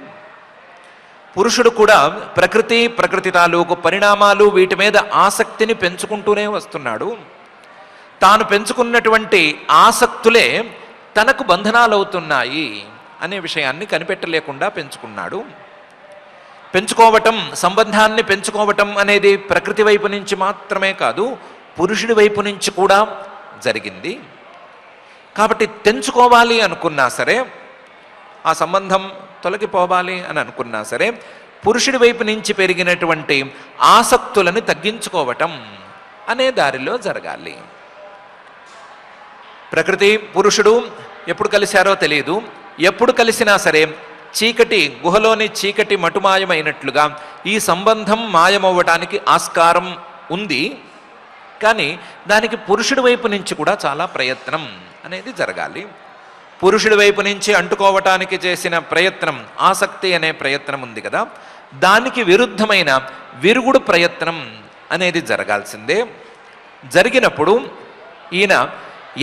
పురుషుడు కూడా ప్రకృతి తాలూకు పరిణామాలు వీటి మీద ఆసక్తిని పెంచుకుంటూనే వస్తున్నాడు. తాను పెంచుకున్నటువంటి ఆసక్తులే తనకు బంధనాలవుతున్నాయి అనే విషయాన్ని కనిపెట్టలేకుండా పెంచుకున్నాడు. పెంచుకోవటం, సంబంధాన్ని పెంచుకోవటం అనేది ప్రకృతి వైపు నుంచి మాత్రమే కాదు, పురుషుడి వైపు నుంచి కూడా జరిగింది. కాబట్టి తెంచుకోవాలి అనుకున్నా సరే, ఆ సంబంధం తొలగిపోవాలి అని అనుకున్నా సరే, పురుషుడి వైపు నుంచి పెరిగినటువంటి ఆసక్తులను తగ్గించుకోవటం అనే దారిలో జరగాలి. ప్రకృతి పురుషుడు ఎప్పుడు కలిశారో తెలియదు. ఎప్పుడు కలిసినా సరే చీకటి, గుహలోని చీకటి మటుమాయమైనట్లుగా ఈ సంబంధం మాయమవ్వటానికి ఆస్కారం ఉంది. కానీ దానికి పురుషుడి వైపు నుంచి కూడా చాలా ప్రయత్నం అనేది జరగాలి. పురుషుడి వైపు నుంచి అంటుకోవటానికి చేసిన ప్రయత్నం, ఆసక్తి అనే ప్రయత్నం ఉంది కదా, దానికి విరుద్ధమైన విరుగుడు ప్రయత్నం అనేది జరగాల్సిందే. జరిగినప్పుడు ఈయన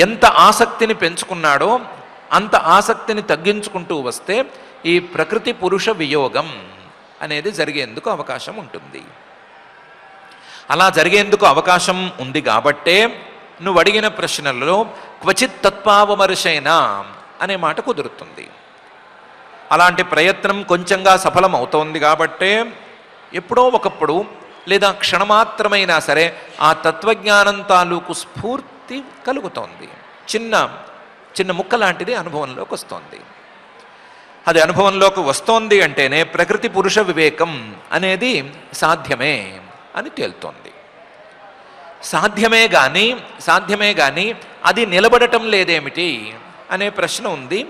ఎంత ఆసక్తిని పెంచుకున్నాడో అంత ఆసక్తిని తగ్గించుకుంటూ వస్తే ఈ ప్రకృతి పురుష వియోగం అనేది జరిగేందుకు అవకాశం ఉంటుంది. అలా జరిగేందుకు అవకాశం ఉంది కాబట్టే నువ్వు అడిగిన ప్రశ్నలలో క్వచిత్ తత్వావమర్శేన అనే మాట కుదురుతుంది. అలాంటి ప్రయత్నం కొంచెంగా సఫలం అవుతోంది కాబట్టే ఎప్పుడో ఒకప్పుడు లేదా క్షణమాత్రమైనా సరే ఆ తత్వజ్ఞానం తాలూకు స్ఫూర్తి కలుగుతోంది. చిన్న చిన్న ముక్క లాంటిది అనుభవంలోకి వస్తోంది. అది అనుభవంలోకి వస్తోంది అంటేనే ప్రకృతి పురుష వివేకం అనేది సాధ్యమే అని తేలుతోంది. సాధ్యమే కానీ అది నిలబడటం లేదేమిటి అనే ప్రశ్న ఉంది.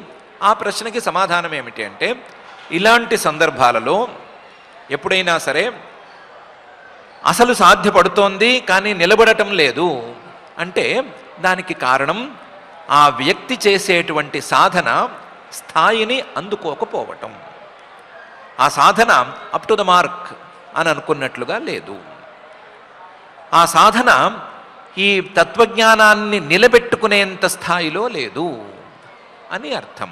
ఆ ప్రశ్నకి సమాధానం ఏమిటి అంటే, ఇలాంటి సందర్భాలలో ఎప్పుడైనా సరే అసలు సాధ్యపడుతోంది కానీ నిలబడటం లేదు అంటే దానికి కారణం ఆ వ్యక్తి చేసేటువంటి సాధన స్థాయిని అందుకోకపోవటం. ఆ సాధన అప్ టు ద మార్క్ అని అనుకున్నట్లుగా లేదు. ఆ సాధన ఈ తత్వజ్ఞానాన్ని నిలబెట్టుకునేంత స్థాయిలో లేదు అని అర్థం.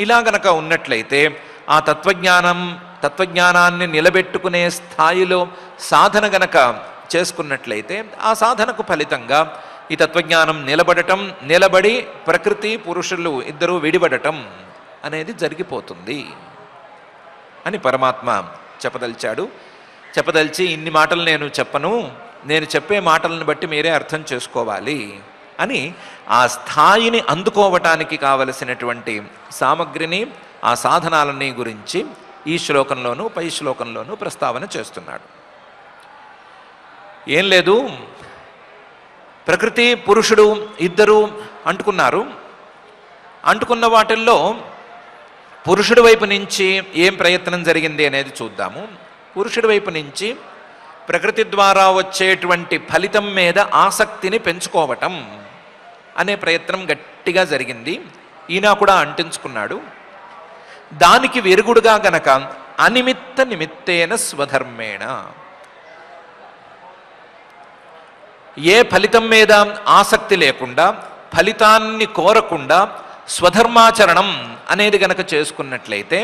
ఇలా గనక ఉన్నట్లయితే ఆ తత్వజ్ఞానాన్ని నిలబెట్టుకునే స్థాయిలో సాధన గనక చేసుకున్నట్లయితే ఆ సాధనకు ఫలితంగా ఈ తత్వజ్ఞానం నిలబడి ప్రకృతి పురుషులు ఇద్దరూ విడిపడటం అనేది జరిగిపోతుంది అని పరమాత్మ చెప్పదలిచి ఇన్ని మాటలు నేను చెప్పను, నేను చెప్పే మాటలను బట్టి మీరే అర్థం చేసుకోవాలి అని ఆ స్థాయిని అందుకోవటానికి కావలసినటువంటి సామగ్రిని ఆ సాధనాలన్నీ గురించి ఈ శ్లోకంలోనూ పై శ్లోకంలోనూ ప్రస్తావన చేస్తున్నాడు. ఏం లేదు, ప్రకృతి పురుషుడు ఇద్దరు అంటుకున్నారు. అంటుకున్న వాటిల్లో పురుషుడి వైపు నుంచి ఏం ప్రయత్నం జరిగింది అనేది చూద్దాము. పురుషుడి వైపు నుంచి ప్రకృతి ద్వారా వచ్చేటువంటి ఫలితం మీద ఆసక్తిని పెంచుకోవటం అనే ప్రయత్నం గట్టిగా జరిగింది. ఈయన కూడా అంటించుకున్నాడు. దానికి వెరుగుడుగా గనక అనిమిత్త నిమిత్తేన స్వధర్మేణ, ఏ ఫలితం మీద ఆసక్తి లేకుండా ఫలితాన్ని కోరకుండా స్వధర్మాచరణం అనేది గనక చేసుకున్నట్లయితే,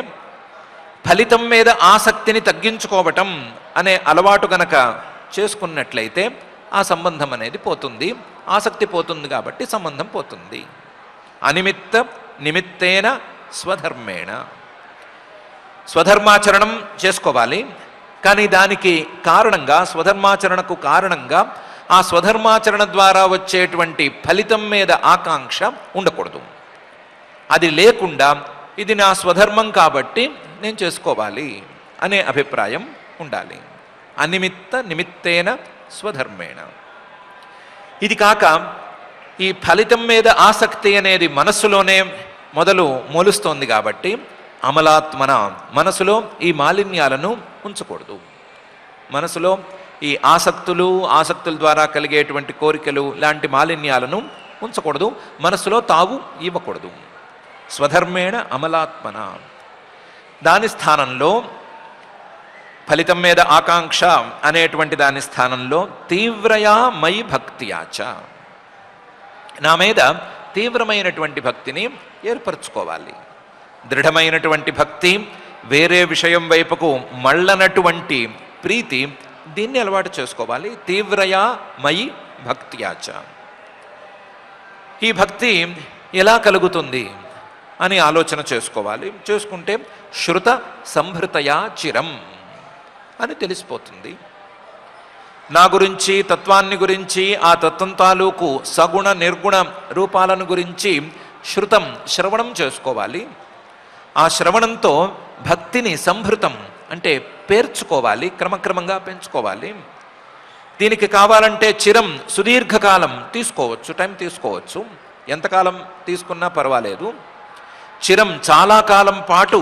ఫలితం మీద ఆసక్తిని తగ్గించుకోవటం అనే అలవాటు గనక చేసుకున్నట్లయితే ఆ సంబంధం అనేది పోతుంది. ఆసక్తి పోతుంది కాబట్టి సంబంధం పోతుంది. అనిమిత్త నిమిత్తేన స్వధర్మేణ, స్వధర్మాచరణం చేసుకోవాలి. కానీ దానికి కారణంగా, స్వధర్మాచరణకు కారణంగా ఆ స్వధర్మాచరణ ద్వారా వచ్చేటువంటి ఫలితం మీద ఆకాంక్ష ఉండకూడదు. అది లేకుండా ఇది నా స్వధర్మం కాబట్టి నేను చేసుకోవాలి అనే అభిప్రాయం ఉండాలి. అనిమిత్త నిమిత్తేన స్వధర్మేణ. ఇది కాక ఈ ఫలితం మీద ఆసక్తి అనేది మనస్సులోనే మొలుస్తోంది కాబట్టి అమలాత్మన, మనసులో ఈ మాలిన్యాలను ఉంచకూడదు. మనసులో ఈ ఆసక్తుల ద్వారా కలిగేటువంటి కోరికలు లాంటి మాలిన్యాలను ఉంచకూడదు, మనసులో తావు ఇవ్వకూడదు. స్వధర్మేణ అమలాత్మన, దాని స్థానంలో ఫలితం మీద ఆకాంక్ష అనేటువంటి దాని స్థానంలో తీవ్రయా మై భక్తియాచ, నా మీద తీవ్రమైనటువంటి భక్తిని ఏర్పరచుకోవాలి. దృఢమైనటువంటి భక్తి, వేరే విషయం వైపుకు మళ్ళనటువంటి ప్రీతి, దీన్ని అలవాటు చేసుకోవాలి. తీవ్రయా మయి భక్త్యాచ. ఈ భక్తి ఎలా కలుగుతుంది అని ఆలోచన చేసుకోవాలి. చేసుకుంటే శృత సంభృతయా చిరం అని తెలిసిపోతుంది. నా గురించి, తత్వాన్ని గురించి, ఆ తత్వం తాలూకు సగుణ నిర్గుణ రూపాలను గురించి శ్రవణం చేసుకోవాలి. ఆ శ్రవణంతో భక్తిని సంభృతం అంటే పేర్చుకోవాలి, క్రమక్రమంగా పెంచుకోవాలి. దీనికి కావాలంటే చిరం, సుదీర్ఘకాలం తీసుకోవచ్చు, టైం తీసుకోవచ్చు, ఎంతకాలం తీసుకున్నా పర్వాలేదు. చిరం, చాలా కాలం పాటు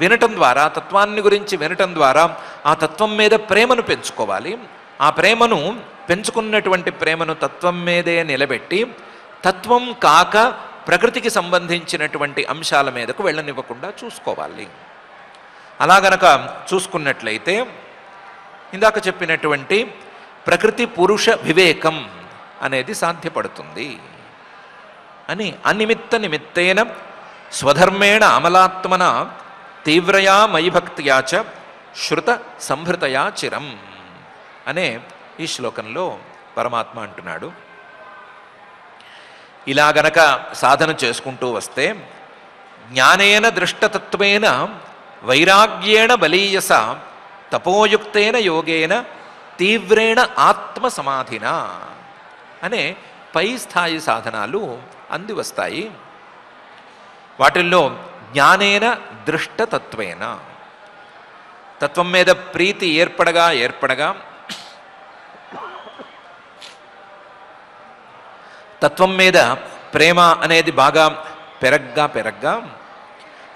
వినటం ద్వారా, తత్వాన్ని గురించి వినటం ద్వారా ఆ తత్వం మీద ప్రేమను పెంచుకోవాలి. ఆ ప్రేమను పెంచుకున్నటువంటి ప్రేమను తత్వం మీదే నిలబెట్టి, తత్వం కాక ప్రకృతికి సంబంధించినటువంటి అంశాల మీదకు వెళ్ళనివ్వకుండా చూసుకోవాలి. అలా గనక చూసుకున్నట్లయితే ఇందాక చెప్పినటువంటి ప్రకృతి పురుష వివేకం అనేది సాధ్యపడుతుంది అని. అనిమిత్త నిమిత్తేన స్వధర్మేణ అమలాత్మన తీవ్రయా మయి భక్త్యాచ శృత సంభృతయా చిరం అనే ఈ శ్లోకంలో పరమాత్మ అంటున్నాడు. ఇలా గనక సాధన చేసుకుంటూ వస్తే జ్ఞానేన దృష్టతత్వేన వైరాగ్యేణ బలీయస తపోయుక్తేన యోగేన తీవ్రేణ ఆత్మ సమాధిన అనే పై స్థాయి సాధనాలు అంది వస్తాయి. వాటిల్లో జ్ఞానేన దృష్టతత్వేన. తత్వం మీద ప్రీతి ఏర్పడగా ఏర్పడగా, తత్వం మీద ప్రేమ అనేది బాగా పెరగ్గా పెరగ్గా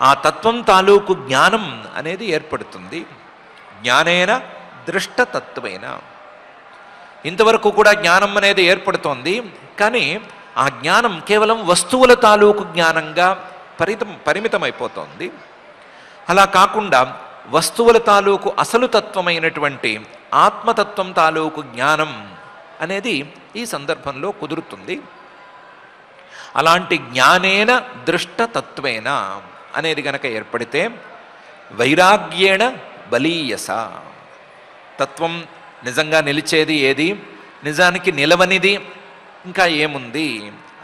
ఆ తత్వం తాలూకు జ్ఞానం అనేది ఏర్పడుతుంది. జ్ఞానేన దృష్టతత్వేన. ఇంతవరకు కూడా జ్ఞానం అనేది ఏర్పడుతోంది, కానీ ఆ జ్ఞానం కేవలం వస్తువుల తాలూకు జ్ఞానంగా పరిమితమైపోతోంది. అలా కాకుండా వస్తువుల తాలూకు అసలు తత్వమైనటువంటి ఆత్మతత్వం తాలూకు జ్ఞానం అనేది ఈ సందర్భంలో కుదురుతుంది. అలాంటి జ్ఞానేన దృష్టతత్వేన అనేది గనక ఏర్పడితే వైరాగ్యేణ బలీయస. తత్వం నిజంగా నిలిచేది ఏది, నిజానికి నిలవనిది ఇంకా ఏముంది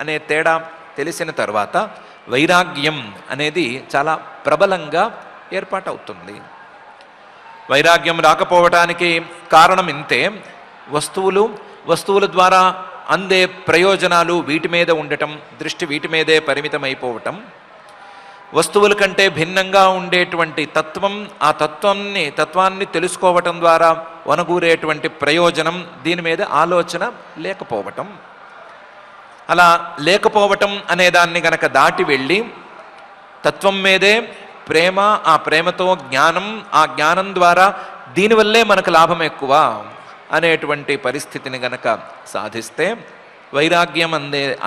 అనే తేడా తెలిసిన తర్వాత వైరాగ్యం అనేది చాలా ప్రబలంగా ఏర్పాటవుతుంది. వైరాగ్యం రాకపోవటానికి కారణం ఇంతే. వస్తువుల ద్వారా అందే ప్రయోజనాలు వీటి మీద ఉండటం, దృష్టి వీటి మీదే పరిమితమైపోవటం, వస్తువుల కంటే భిన్నంగా ఉండేటువంటి తత్వం, ఆ తత్వాన్ని తెలుసుకోవటం ద్వారా వనగూరేటువంటి ప్రయోజనం, దీని మీద ఆలోచన లేకపోవటం. అలా లేకపోవటం అనేదాన్ని గనక దాటి వెళ్ళి తత్వం మీదే ప్రేమ, ఆ ప్రేమతో జ్ఞానం, ఆ జ్ఞానం ద్వారా దీనివల్లే మనకు లాభం ఎక్కువ అనేటువంటి పరిస్థితిని గనక సాధిస్తే వైరాగ్యం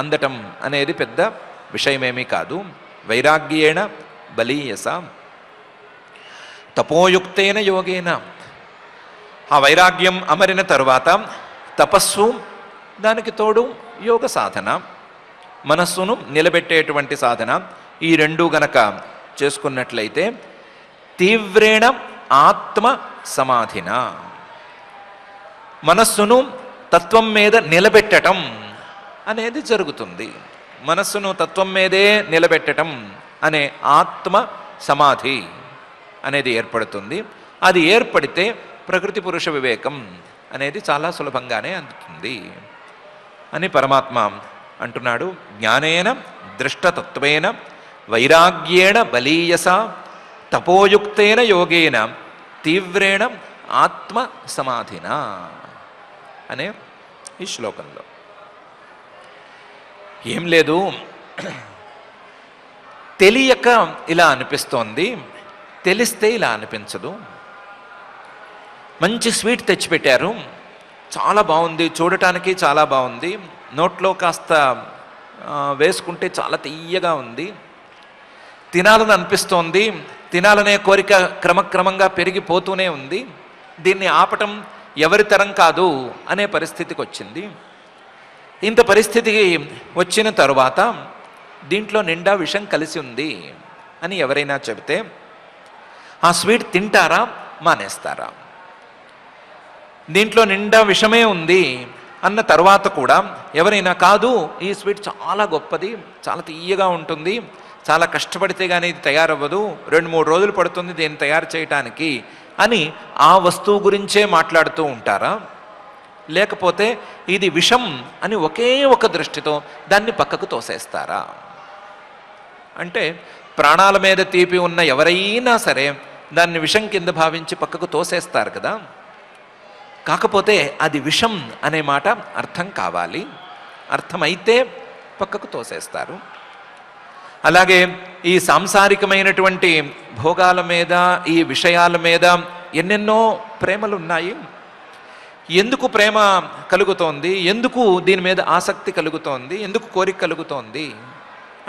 అందటం అనేది పెద్ద విషయమేమీ కాదు. వైరాగ్యేణ బలీయస తపోయుక్తేన యోగేన. ఆ వైరాగ్యం అమరిన తరువాత తపస్సు, దానికి తోడు యోగ సాధన, మనస్సును నిలబెట్టేటువంటి సాధన, ఈ రెండు గనక చేసుకున్నట్లయితే తీవ్రేణ ఆత్మ సమాధిన. మనస్సును తత్వం మీద నిలబెట్టడం అనేది జరుగుతుంది. మనస్సును తత్వం మీదే నిలబెట్టడం అనే ఆత్మ సమాధి అనేది ఏర్పడుతుంది. అది ఏర్పడితే ప్రకృతి పురుష వివేకం అనేది చాలా సులభంగానే అందుతుంది అని పరమాత్మ అంటున్నాడు. జ్ఞానేన దృష్టతత్వేన వైరాగ్యేణ బలీయస తపోయుక్తేన యోగేన తీవ్రేణ ఆత్మ సమాధిన అనే ఈ శ్లోకంలో. ఏం లేదు, తెలియక ఇలా అనిపిస్తోంది, తెలిస్తే ఇలా అనిపించదు. మంచి స్వీట్ తెచ్చిపెట్టారు, చాలా బాగుంది, చూడటానికి చాలా బాగుంది, నోట్లో కాస్త వేసుకుంటే చాలా తీయగా ఉంది, తినాలని అనిపిస్తోంది, తినాలనే కోరిక క్రమక్రమంగా పెరిగిపోతూనే ఉంది, దీన్ని ఆపటం ఎవరి తరం కాదు అనే పరిస్థితికి వచ్చింది. ఇంత పరిస్థితికి వచ్చిన తరువాత దీంట్లో నిండా విషం కలిసి ఉంది అని ఎవరైనా చెబితే ఆ స్వీట్ తింటారా, మానేస్తారా? దీంట్లో నిండా విషమే ఉంది అన్న తర్వాత కూడా ఎవరైనా కాదు, ఈ స్వీట్ చాలా గొప్పది, చాలా తీయగా ఉంటుంది, చాలా కష్టపడితే కానీ ఇది తయారవ్వదు, 2-3 రోజులు పడుతుంది దీన్ని తయారు చేయటానికి అని ఆ వస్తువు గురించే మాట్లాడుతూ ఉంటారా? లేకపోతే ఇది విషం అని ఒకే ఒక దృష్టితో దాన్ని పక్కకు తోసేస్తారా? అంటే ప్రాణాల మీద తీపి ఉన్న ఎవరైనా సరే దాన్ని విషం కింద భావించి పక్కకు తోసేస్తారు కదా. కాకపోతే అది విషం అనే మాట అర్థం కావాలి, అర్థమైతే పక్కకు తోసేస్తారు. అలాగే ఈ సాంసారికమైనటువంటి భోగాల మీద, ఈ విషయాల మీద ఎన్నెన్నో ప్రేమలు ఉన్నాయి. ఎందుకు ప్రేమ కలుగుతోంది, ఎందుకు దీని మీద ఆసక్తి కలుగుతోంది, ఎందుకు కోరిక కలుగుతోంది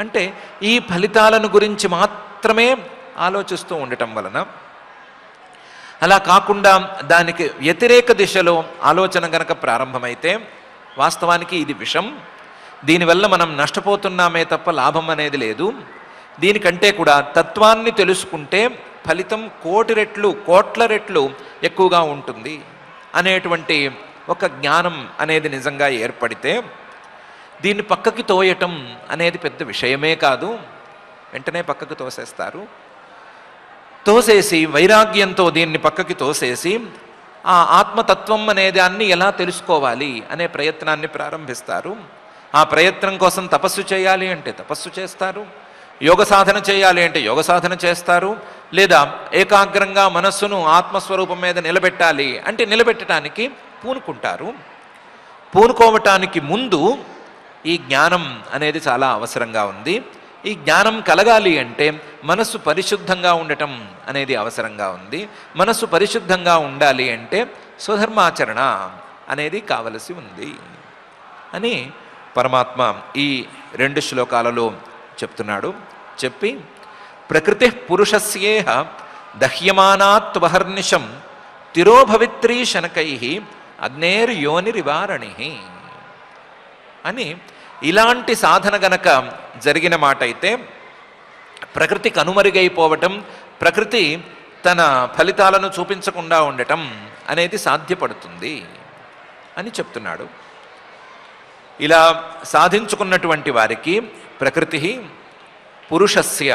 అంటే ఈ ఫలితాలను గురించి మాత్రమే ఆలోచిస్తూ ఉండటం వలన. అలా కాకుండా దానికి వ్యతిరేక దిశలో ఆలోచన గనక ప్రారంభమైతే వాస్తవానికి ఇది విషం, దీనివల్ల మనం నష్టపోతున్నామే తప్ప లాభం అనేది లేదు, దీనికంటే కూడా తత్వాన్ని తెలుసుకుంటే ఫలితం 1,000,000 రెట్లు 1,00,00,000 రెట్లు ఎక్కువగా ఉంటుంది అనేటువంటి ఒక జ్ఞానం అనేది నిజంగా ఏర్పడితే దీన్ని పక్కకి తోయటం అనేది పెద్ద విషయమే కాదు. వెంటనే పక్కకు తోసేస్తారు. తోసేసి వైరాగ్యంతో దీన్ని పక్కకి తోసేసి ఆ ఆత్మతత్వం అనే దాన్ని ఎలా తెలుసుకోవాలి అనే ప్రయత్నాన్ని ప్రారంభిస్తారు. ఆ ప్రయత్నం కోసం తపస్సు చేయాలి అంటే తపస్సు చేస్తారు, యోగ సాధన చేయాలి అంటే యోగ సాధన చేస్తారు, లేదా ఏకాగ్రంగా మనస్సును ఆత్మస్వరూపం మీద నిలబెట్టాలి అంటే నిలబెట్టడానికి పూనుకుంటారు. పూనుకోవటానికి ముందు ఈ జ్ఞానం అనేది చాలా అవసరంగా ఉంది. ఈ జ్ఞానం కలగాలి అంటే మనస్సు పరిశుద్ధంగా ఉండటం అనేది అవసరంగా ఉంది. మనస్సు పరిశుద్ధంగా ఉండాలి అంటే స్వధర్మాచరణ అనేది కావలసి ఉంది అని పరమాత్మ ఈ 2 శ్లోకాలలో చెప్తున్నాడు. చెప్పి ప్రకృతి పురుషస్యేహ దహ్యమానాత్వహర్నిశం తిరోభవిత్రీ శనకై అగ్నేర్యోనిరివారణి అని ఇలాంటి సాధన గనక జరిగిన మాట అయితే ప్రకృతి కనుమరుగైపోవటం, ప్రకృతి తన ఫలితాలను చూపించకుండా ఉండటం అనేది సాధ్యపడుతుంది అని చెప్తున్నాడు. ఇలా సాధించుకున్నటువంటి వారికి ప్రకృతి పురుషస్య,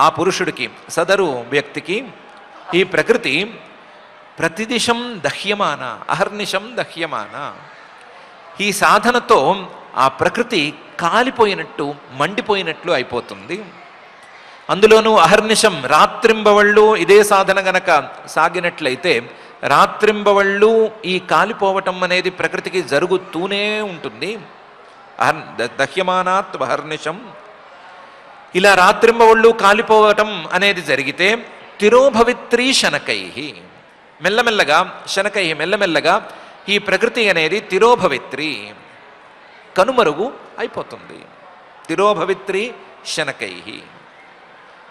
ఆ పురుషుడికి సదరు వ్యక్తికి ఈ ప్రకృతి ప్రతిదిశం దహ్యమాన, అహర్నిశం దహ్యమాన, ఈ సాధనతో ఆ ప్రకృతి కాలిపోయినట్టు మండిపోయినట్లు అయిపోతుంది. అందులోనూ అహర్నిశం రాత్రింబవళ్ళు ఇదే సాధన గనక సాగినట్లయితే రాత్రింబవళ్ళు ఈ కాలిపోవటం అనేది ప్రకృతికి జరుగుతూనే ఉంటుంది. దహ్యమానాత్ అహర్నిశం, ఇలా రాత్రింబవళ్ళు కాలిపోవటం అనేది జరిగితే తిరోభవిత్రీ శనకై, మెల్లమెల్లగా శనకై మెల్లమెల్లగా ఈ ప్రకృతి అనేది తిరోభవిత్రి కనుమరుగు అయిపోతుంది. తిరోభవిత్రి శనకై,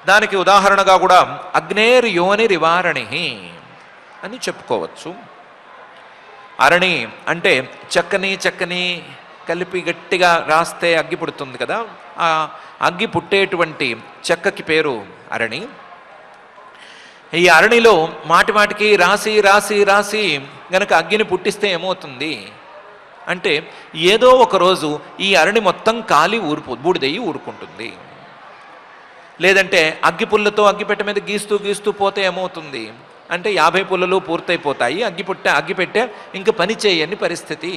దానికి ఉదాహరణగా కూడా అగ్నేర్యోనిరివారణి అని చెప్పుకోవచ్చు. అరణి అంటే చెక్కని కలిపి గట్టిగా రాస్తే అగ్గి పుడుతుంది కదా, ఆ అగ్గి పుట్టేటువంటి చెక్కకి పేరు అరణి. ఈ అరణిలో మాటిమాటికి రాసి గనక అగ్గిని పుట్టిస్తే ఏమవుతుంది అంటే ఏదో ఒకరోజు ఈ అరణి మొత్తం కాలి బూడిదయ్యి ఊరుకుంటుంది. లేదంటే అగ్గి పుల్లతో అగ్గిపెట్ట మీద గీస్తూ పోతే ఏమవుతుంది అంటే 50 పుల్లలు పూర్తయిపోతాయి, అగ్గిపెట్టే ఇంక పని చేయని పరిస్థితి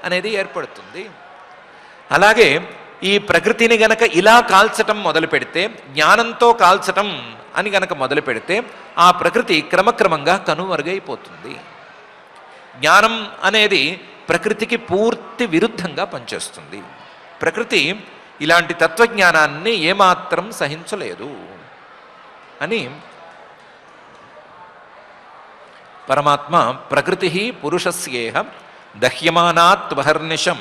అనేది ఏర్పడుతుంది. అలాగే ఈ ప్రకృతిని గనక ఇలా కాల్చటం మొదలు పెడితే, జ్ఞానంతో కాల్చటం అని గనక మొదలు పెడితే ఆ ప్రకృతి క్రమక్రమంగా కనుమరుగైపోతుంది. జ్ఞానం అనేది ప్రకృతికి పూర్తి విరుద్ధంగా పనిచేస్తుంది. ప్రకృతి ఇలాంటి తత్వజ్ఞానాన్ని ఏమాత్రం సహించలేదు అని పరమాత్మ ప్రకృతి పురుషస్యేహ దహ్యమానాత్వహర్నిశం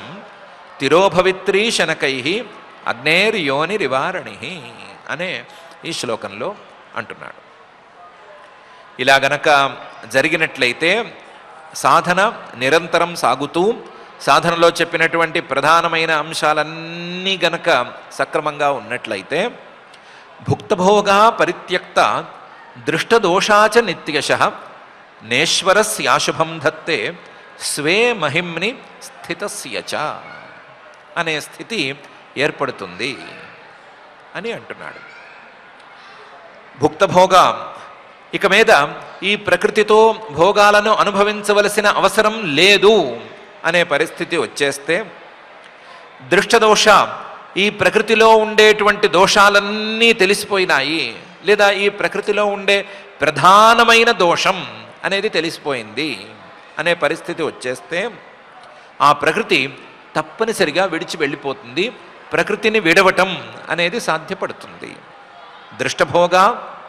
తిరోభవిత్రీ శనకై అగ్నేర్యోనిరివారణి అనే ఈ శ్లోకంలో అంటున్నాడు. ఇలా గనక జరిగినట్లయితే సాధన నిరంతరం సాగుతూ సాధనలో చెప్పినటువంటి ప్రధానమైన అంశాలన్నీ గనక సక్రమంగా ఉన్నట్లయితే భుక్తభోగా పరిత్యక్త దృష్టదోషాచ నిత్యశః నేశ్వరస్యాశుభం ధత్తే స్వే మహిమ్ని స్థితస్యచ అనే స్థితి ఏర్పడుతుంది అని అంటున్నాడు. భుక్తభోగ, ఇక మీద ఈ ప్రకృతితో భోగాలను అనుభవించవలసిన అవసరం లేదు అనే పరిస్థితి వచ్చేస్తే, దృష్టదోష, ఈ ప్రకృతిలో ఉండేటువంటి దోషాలన్నీ తెలిసిపోయినాయి, లేదా ఈ ప్రకృతిలో ఉండే ప్రధానమైన దోషం అనేది తెలిసిపోయింది అనే పరిస్థితి వచ్చేస్తే ఆ ప్రకృతి తప్పనిసరిగా విడిచి వెళ్ళిపోతుంది. ప్రకృతిని విడవటం అనేది సాధ్యపడుతుంది. దృష్టభోగ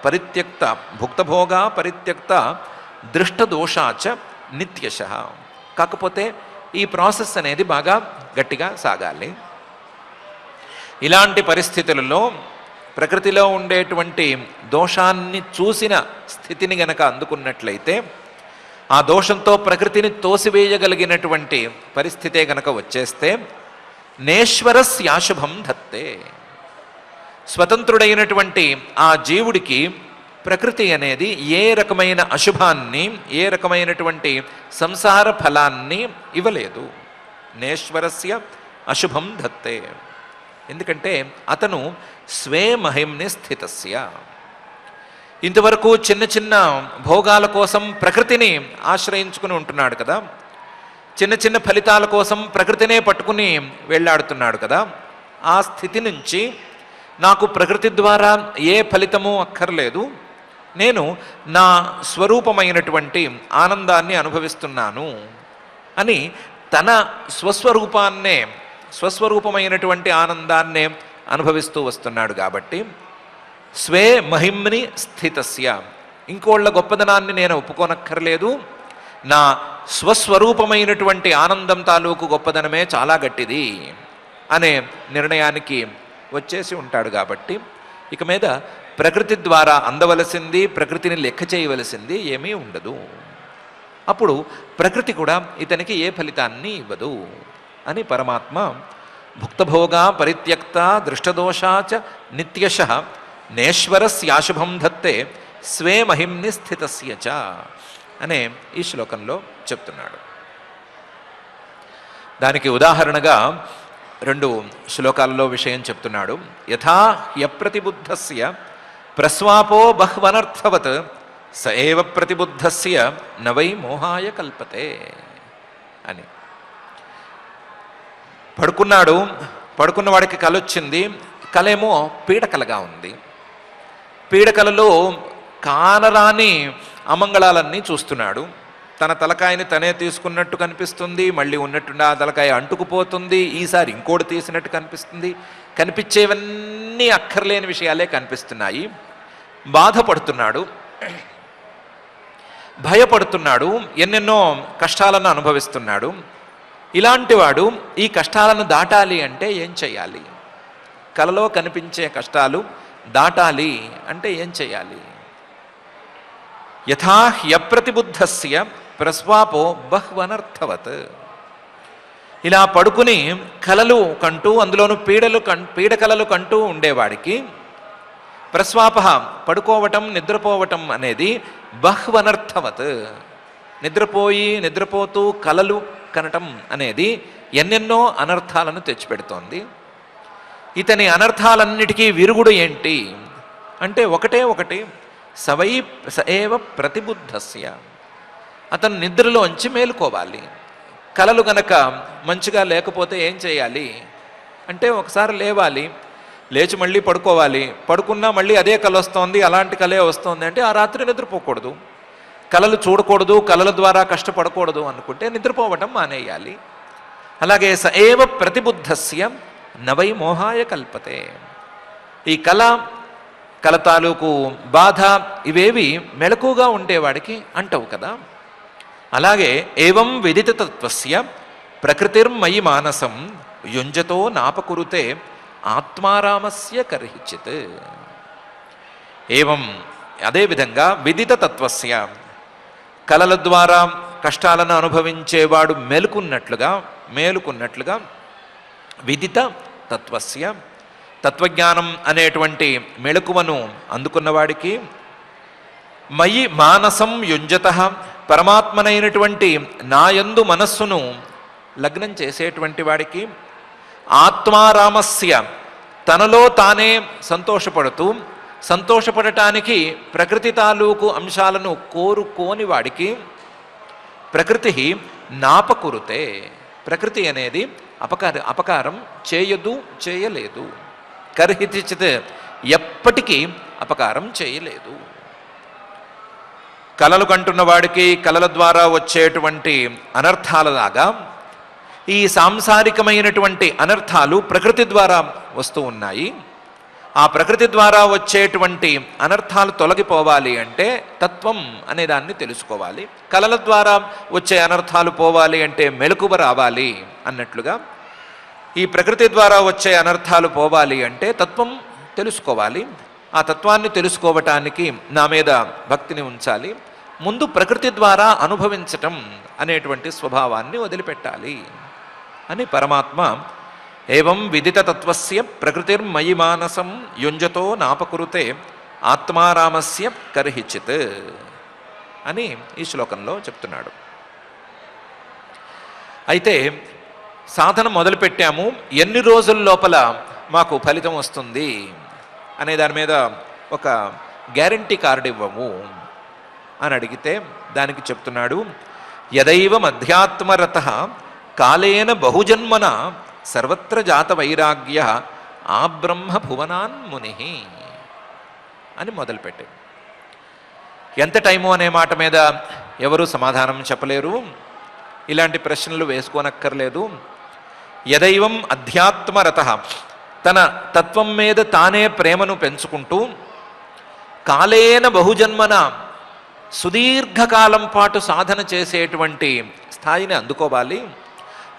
పరిత్యక్త, భుక్తభోగ పరిత్యక్త దృష్టదోషాచ నిత్యశః. కాకపోతే ఈ ప్రాసెస్ అనేది బాగా గట్టిగా సాగాలి. ఇలాంటి పరిస్థితులలో ప్రకృతిలో ఉండేటువంటి దోషాన్ని చూసిన స్థితిని గనక అందుకున్నట్లయితే ఆ దోషంతో ప్రకృతిని తోసివేయగలిగినటువంటి పరిస్థితే గనక వచ్చేస్తే నేశ్వరస్యాశుభం ధత్తే, స్వతంత్రుడైనటువంటి ఆ జీవుడికి ప్రకృతి అనేది ఏ రకమైన అశుభాన్ని, ఏ రకమైనటువంటి సంసార ఫలాన్ని ఇవ్వలేదు. నేశ్వరస్య అశుభం ధత్తే, ఎందుకంటే అతను స్వే మహిమ్ని స్థితస్య. ఇంతవరకు చిన్న చిన్న భోగాల కోసం ప్రకృతిని ఆశ్రయించుకుని ఉంటున్నాడు కదా, చిన్న చిన్న ఫలితాల కోసం ప్రకృతినే పట్టుకుని వెళ్ళాడుతున్నాడు కదా, ఆ స్థితి నుంచి నాకు ప్రకృతి ద్వారా ఏ ఫలితము అక్కర్లేదు, నేను నా స్వరూపమైనటువంటి ఆనందాన్ని అనుభవిస్తున్నాను అని తన స్వస్వరూపమైనటువంటి ఆనందాన్నే అనుభవిస్తూ వస్తున్నాడు. కాబట్టి స్వే మహిమ్ని స్థితస్య, ఇంకోళ్ళ గొప్పదనాన్ని నేను ఒప్పుకోనక్కర్లేదు, నా స్వస్వరూపమైనటువంటి ఆనందం తాలూకు గొప్పదనమే చాలా గట్టిది అనే నిర్ణయానికి వచ్చేసి ఉంటాడు. కాబట్టి ఇక మీద ప్రకృతి ద్వారా అందవలసింది, ప్రకృతిని లెక్క చేయవలసింది ఏమీ ఉండదు. అప్పుడు ప్రకృతి కూడా ఇతనికి ఏ ఫలితాన్ని ఇవ్వదు అని పరమాత్మ భుక్తభోగా పరిత్యక్త దృష్టదోషాచ నిత్యశ నేశ్వరస్యాశుభం ధత్తే స్వే మహిమ్ని స్థితస్య చ అనే ఈ శ్లోకంలో చెప్తున్నాడు. దానికి ఉదాహరణగా 2 శ్లోకాలలో విషయం చెప్తున్నాడు. యథా హ్యప్రతిబుద్ధస్య ప్రస్వాపో బహ్వనర్థవత్ స ఏవ ప్రతిబుద్ధస్య నవై మోహాయ కల్పతే అని. పడుకున్న వాడికి కలొచ్చింది, కలేమో పీడకలగా ఉంది. పీడకలలో కానరాని అమంగళాలన్నీ చూస్తున్నాడు. తన తలకాయని తనే తీసుకున్నట్టు కనిపిస్తుంది, మళ్ళీ ఉన్నట్టుండి ఆ తలకాయ అంటుకుపోతుంది, ఈసారి ఇంకోటి తీసినట్టు కనిపిస్తుంది. కనిపించేవన్నీ అక్కర్లేని విషయాలే కనిపిస్తున్నాయి. బాధపడుతున్నాడు, భయపడుతున్నాడు, ఎన్నెన్నో కష్టాలను అనుభవిస్తున్నాడు. ఇలాంటి వాడు ఈ కష్టాలను దాటాలి అంటే ఏం చేయాలి? కలలో కనిపించే కష్టాలు దాటాలి అంటే ఏం చేయాలి? యథా హ్యప్రతిబుద్ధస్య ప్రస్వాపో బహ్వనర్థవత్. ఇలా పడుకుని కలలు కంటూ, అందులోనూ పీడకలలు కంటూ ఉండేవాడికి ప్రస్వాప పడుకోవటం, నిద్రపోవటం అనేది బహ్వనర్థవత్. నిద్రపోతూ కలలు కనటం అనేది ఎన్నెన్నో అనర్థాలను తెచ్చిపెడుతోంది. ఇతని అనర్థాలన్నిటికీ విరుగుడు ఏంటి అంటే ఒకటి స ఏవ ప్రతిబుద్ధస్య. అతను నిద్రలోంచి మేలుకోవాలి. కలలు గనక మంచిగా లేకపోతే ఏం చేయాలి అంటే ఒకసారి లేవాలి, లేచి మళ్ళీ పడుకోవాలి. పడుకున్నా మళ్ళీ అదే కల వస్తోంది, అలాంటి కలే వస్తోంది అంటే ఆ రాత్రి నిద్రపోకూడదు, కలలు చూడకూడదు, కలల ద్వారా కష్టపడకూడదు అనుకుంటే నిద్రపోవటం మానేయాలి. అలాగే స ఏవ ప్రతిబుద్ధస్య నవై మోహాయ కల్పతే. ఈ కల తాలూకు బాధ ఇవేవి మెలకుగా ఉండేవాడికి అంటవు కదా. అలాగే ఏవం విదిత తత్వస్య ప్రకృతిర్మయి మానసం యుంజతో నాపకురుతే ఆత్మారామస్య కర్హిచిత్. ఏవం అదేవిధంగా విదిత తత్వస్య, కలల ద్వారా కష్టాలను అనుభవించేవాడు మేలుకున్నట్లుగా విదిత తత్వస్య, తత్వజ్ఞానం అనేటువంటి మెళకువను అందుకున్నవాడికి మయి మానసం యుంజత, పరమాత్మనైనటువంటి నాయందు మనస్సును లగ్నం చేసేటువంటి వాడికి ఆత్మారామస్య, తనలో తానే సంతోషపడటానికి ప్రకృతి తాలూకు అంశాలను కోరుకోని వాడికి ప్రకృతి నాపకురుతే, ప్రకృతి అనేది అపకారం చేయలేదు. కర్హిచిత్, ఎప్పటికీ అపకారం చేయలేదు. కలలు కంటున్న వాడికి కలల ద్వారా వచ్చేటువంటి అనర్థాలలాగా ఈ సాంసారికమైనటువంటి అనర్థాలు ప్రకృతి ద్వారా వస్తూ ఉన్నాయి. ఆ ప్రకృతి ద్వారా వచ్చేటువంటి అనర్థాలు తొలగిపోవాలి అంటే తత్వం అనే దాన్ని తెలుసుకోవాలి. కలల ద్వారా వచ్చే అనర్థాలు పోవాలి అంటే మెలకువ రావాలి అన్నట్లుగా ఈ ప్రకృతి ద్వారా వచ్చే అనర్థాలు పోవాలి అంటే తత్వం తెలుసుకోవాలి. ఆ తత్వాన్ని తెలుసుకోవటానికి నా మీద భక్తిని ఉంచాలి. ముందు ప్రకృతి ద్వారా అనుభవించటం అనేటువంటి స్వభావాన్ని వదిలిపెట్టాలి అని పరమాత్మ ఏవం విదిత తత్వస్య ప్రకృతిర్మయి మానసం యుంజతో నాపకురుతే ఆత్మారామస్య కర్హిచిత్ అని ఈ శ్లోకంలో చెప్తున్నాడు. అయితే సాధన మొదలుపెట్టాము, ఎన్ని రోజుల లోపల మాకు ఫలితం వస్తుంది అనే దాని మీద ఒక గ్యారంటీ కార్డు ఇవ్వము అని అడిగితే దానికి చెప్తున్నాడు, యదైవ మధ్యాత్మరత కాలేన బహుజన్మన సర్వత్ర జాత వైరాగ్య ఆ బ్రహ్మ భువనాన్ ముని అని మొదలుపెట్టాడు. ఎంత టైము అనే మాట మీద ఎవరు సమాధానం చెప్పలేరు. ఇలాంటి ప్రశ్నలు వేసుకోనక్కర్లేదు. యదైవం అధ్యాత్మరత, తన తత్వం మీద తానే ప్రేమను పెంచుకుంటూ కాలేన బహుజన్మన సుదీర్ఘకాలం పాటు సాధన చేసేటువంటి స్థాయిని అందుకోవాలి.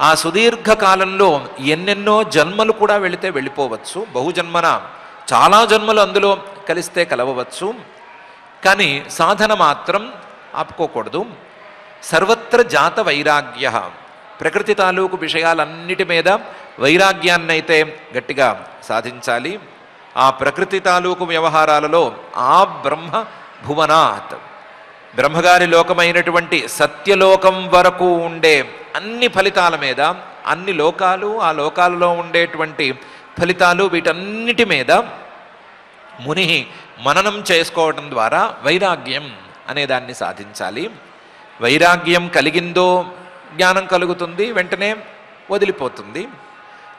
ఆ సుదీర్ఘకాలంలో ఎన్నెన్నో జన్మలు కూడా వెళితే వెళ్ళిపోవచ్చు. బహుజన్మన చాలా జన్మలు అందులో కలిస్తే కలవవచ్చు. కానీ సాధన మాత్రం ఆపుకోకూడదు. సర్వత్ర జాత వైరాగ్య, ప్రకృతి తాలూకు విషయాలన్నిటి మీద వైరాగ్యాన్నైతే గట్టిగా సాధించాలి. ఆ ప్రకృతి తాలూకు వ్యవహారాలలో ఆ బ్రహ్మ భువనాత్, బ్రహ్మగారి లోకమైనటువంటి సత్యలోకం వరకు ఉండే అన్ని ఫలితాల మీద, అన్ని లోకాలు, ఆ లోకాలలో ఉండేటువంటి ఫలితాలు, వీటన్నిటి మీద ముని మననం చేసుకోవడం ద్వారా వైరాగ్యం అనేదాన్ని సాధించాలి. వైరాగ్యం కలిగిందో జ్ఞానం కలుగుతుంది, వెంటనే వదిలిపోతుంది.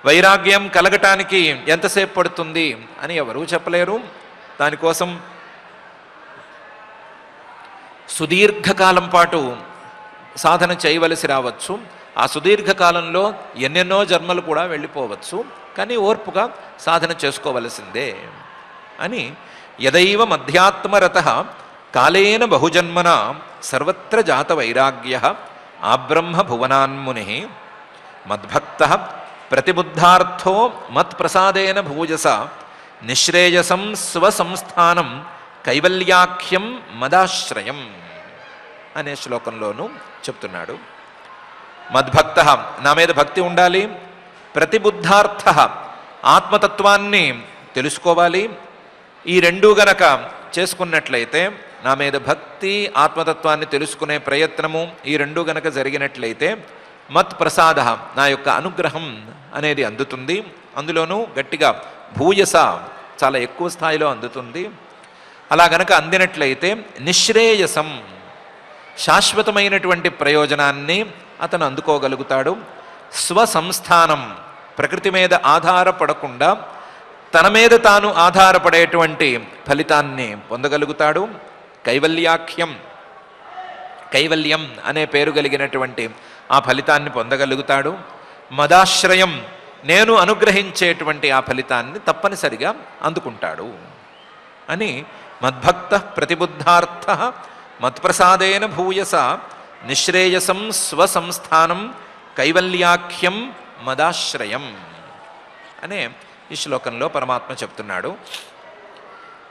వైరాగ్యం కలగటానికి ఎంతసేపు పడుతుంది అని ఎవరూ చెప్పలేరు. దానికోసం సుదీర్ఘకాలం పాటు సాధన చేయవలసి రావచ్చు. ఆ సుదీర్ఘకాలంలో ఎన్నెన్నో జన్మలు కూడా వెళ్ళిపోవచ్చు. కానీ ఓర్పుగా సాధన చేసుకోవలసిందే అని యదైవ మధ్యాత్మరత కాలేన బహుజన్మన సర్వత్ర జాత వైరాగ్య ఆబ్రహ్మ భువనాన్ముని మద్భక్త ప్రతిబుద్ధార్థో మత్ప్రసాదేన భూజస నిశ్రేయసం స్వసంస్థానం కైవల్యాఖ్యం మదాశ్రయం అనే శ్లోకంలోనూ చెప్తున్నాడు. మద్భక్త, నా మీద భక్తి ఉండాలి. ప్రతిబుద్ధార్థ, ఆత్మతత్వాన్ని తెలుసుకోవాలి. ఈ రెండూ గనక చేసుకున్నట్లయితే, నా మీద భక్తి, ఆత్మతత్వాన్ని తెలుసుకునే ప్రయత్నము, ఈ రెండూ గనక జరిగినట్లయితే మత్ ప్రసాద, నా యొక్క అనుగ్రహం అనేది అందుతుంది. అందులోనూ గట్టిగా భూయస, చాలా ఎక్కువ స్థాయిలో అందుతుంది. అలా గనక అందినట్లయితే నిశ్రేయసం, శాశ్వతమైనటువంటి ప్రయోజనాన్ని అతను అందుకోగలుగుతాడు. స్వసంస్థానం, ప్రకృతి మీద ఆధారపడకుండా తన మీద తాను ఆధారపడేటువంటి ఫలితాన్ని పొందగలుగుతాడు. కైవల్యాఖ్యం, కైవల్యం అనే పేరు కలిగినటువంటి ఆ ఫలితాన్ని పొందగలుగుతాడు. మదాశ్రయం, నేను అనుగ్రహించేటువంటి ఆ ఫలితాన్ని తప్పనిసరిగా అందుకుంటాడు అని మద్భక్త ప్రతిబుద్ధార్థ మత్ప్రసాదేన భూయస నిశ్రేయసం స్వసంస్థానం కైవల్యాఖ్యం మదాశ్రయం అనే ఈ శ్లోకంలో పరమాత్మ చెప్తున్నాడు.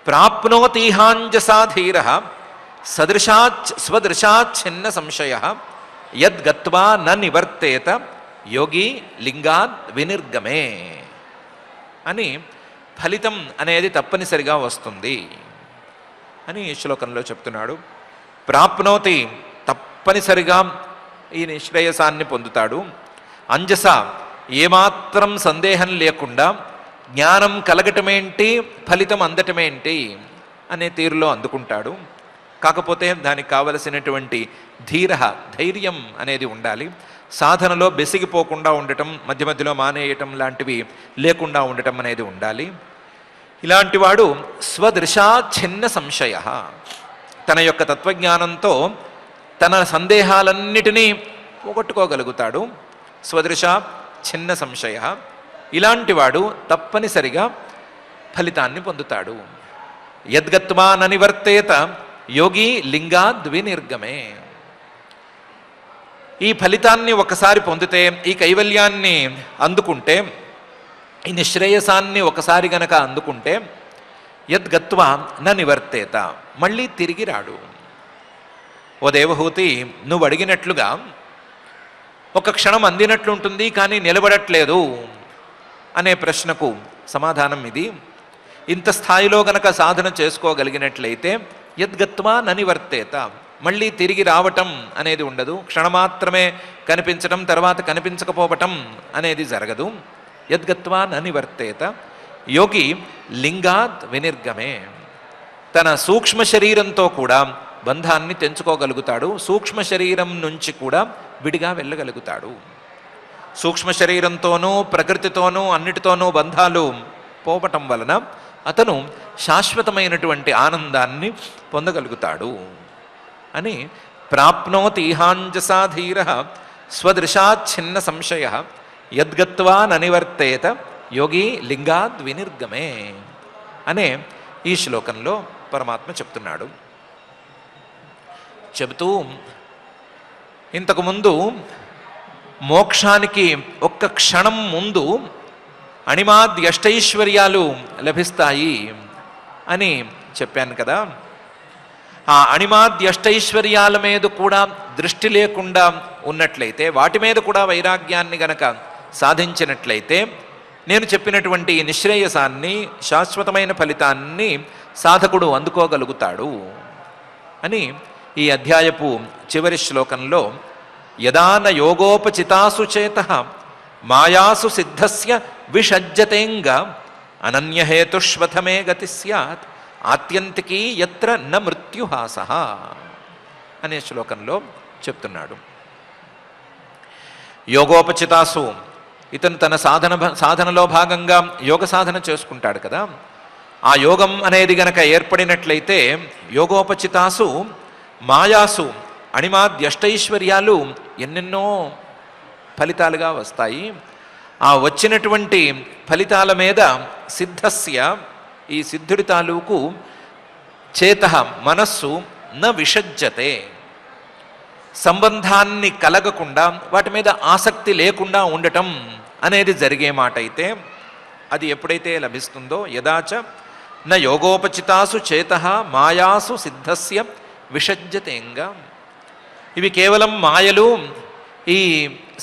ప్రాప్నోతిహాంజసా ధీర స్వదృశాచ్ఛిన్న సంశయ యద్గత్వా న నివర్తేత యోగి లింగాద్ వినిర్గమే అని ఫలితం అనేది తప్పనిసరిగా వస్తుంది అని ఈ శ్లోకంలో చెప్తున్నాడు. ప్రాప్నోతి, తప్పనిసరిగా ఈ నిశ్రేయసాన్ని పొందుతాడు. అంజస, ఏమాత్రం సందేహం లేకుండా జ్ఞానం కలగటమేంటి, ఫలితం అందటమేంటి అనే తీరులో అందుకుంటాడు. కాకపోతే దానికి కావలసినటువంటి ధీర, ధైర్యం అనేది ఉండాలి. సాధనలో బెసిగిపోకుండా ఉండటం, మధ్య మధ్యలో మానేయటం లాంటివి లేకుండా ఉండటం అనేది ఉండాలి. ఇలాంటి వాడు స్వదృశాచ్ఛిన్న సంశయ, తన యొక్క తత్వజ్ఞానంతో తన సందేహాలన్నిటినీ పోగొట్టుకోగలుగుతాడు. స్వదృశ చిన్న సంశయ, ఇలాంటి వాడు తప్పనిసరిగా ఫలితాన్ని పొందుతాడు. యద్గత్వా న నివర్తేత యోగి లింగాద్ వినిర్గమే. ఈ ఫలితాన్ని ఒకసారి పొందితే, ఈ కైవల్యాన్ని అందుకుంటే, ఈ నిశ్రేయసాన్ని ఒకసారి గనక అందుకుంటే యద్గత్వా న నివర్తేత, మళ్ళీ తిరిగి రాడు. ఓ దేవహూతి, నువ్వు అడిగినట్లుగా ఒక క్షణం అందినట్లుంటుంది కానీ నిలబడట్లేదు అనే ప్రశ్నకు సమాధానం ఇది. ఇంత స్థాయిలో గనక సాధన చేసుకోగలిగినట్లయితే యద్గత్వా న నివర్తేత, మళ్ళీ తిరిగి రావటం అనేది ఉండదు. క్షణమాత్రమే కనిపించటం, తర్వాత కనిపించకపోవటం అనేది జరగదు. యద్గత్వా న నివర్తేత యోగి లింగాత్ వినిర్గమే, తన సూక్ష్మ శరీరంతో కూడా బంధాన్ని తెంచుకోగలుగుతాడు. సూక్ష్మ శరీరం నుంచి కూడా విడిగా వెళ్ళగలుగుతాడు. సూక్ష్మ శరీరంతోనూ ప్రకృతితోనూ అన్నిటితోనూ బంధాలు పోవటం వలన అతను శాశ్వతమైనటువంటి ఆనందాన్ని పొందగలుగుతాడు అని ప్రాప్నోతి ఈహాంజసా ధీర స్వదృశాచ్ఛిన్న సంశయ యద్గత్వా ననివర్తేత యోగి లింగాద్ వినిర్గమే అనే ఈ శ్లోకంలో పరమాత్మ చెప్తున్నాడు. చెబుతూ ఇంతకుముందు మోక్షానికి ఒక్క క్షణం ముందు అణిమాద్యష్టైశ్వర్యాలు లభిస్తాయి అని చెప్పాను కదా. ఆ అణిమాద్యష్టైశ్వర్యాల మీద కూడా దృష్టి లేకుండా ఉన్నట్లయితే, వాటి మీద కూడా వైరాగ్యాన్ని గనక సాధించినట్లయితే నేను చెప్పినటువంటి నిశ్రేయసాన్ని, శాశ్వతమైన ఫలితాన్ని సాధకుడు అందుకోగలుగుతాడు అని ఈ అధ్యాయపు చివరి శ్లోకంలో యదాన యోగోపచితాసు చేతః మాయాసు సిద్ధస్య విషజ్జతేంగ అనన్యహేతుష్వథమే గతి స్యాత్ ఆత్యంతికీ యత్ర న మృత్యుహాసః అనే శ్లోకంలో చెప్తున్నాడు. యోగోపచితాసు, ఇతను తన సాధనలో భాగంగా యోగ సాధన చేసుకుంటాడు కదా. ఆ యోగం అనేది గనక ఏర్పడినట్లయితే యోగోపచితాసు మాయాసు అణిమాద్యష్టైశ్వర్యాలు ఎన్నెన్నో ఫలితాలుగా వస్తాయి. ఆ వచ్చినటువంటి ఫలితాల మీద సిద్ధస్య, ఈ సిద్ధుడి తాలూకు చేతః మనస్సు న విషజ్జతే, సంబంధాన్ని కలగకుండా వాటి మీద ఆసక్తి లేకుండా ఉండటం అనేది జరిగే మాట అయితే అది ఎప్పుడైతే లభిస్తుందో యదాచ న యోగోపచితాసు చేతః మాయాసు సిద్ధస్య విషజ్జతేంగ. ఇవి కేవలం మాయలు, ఈ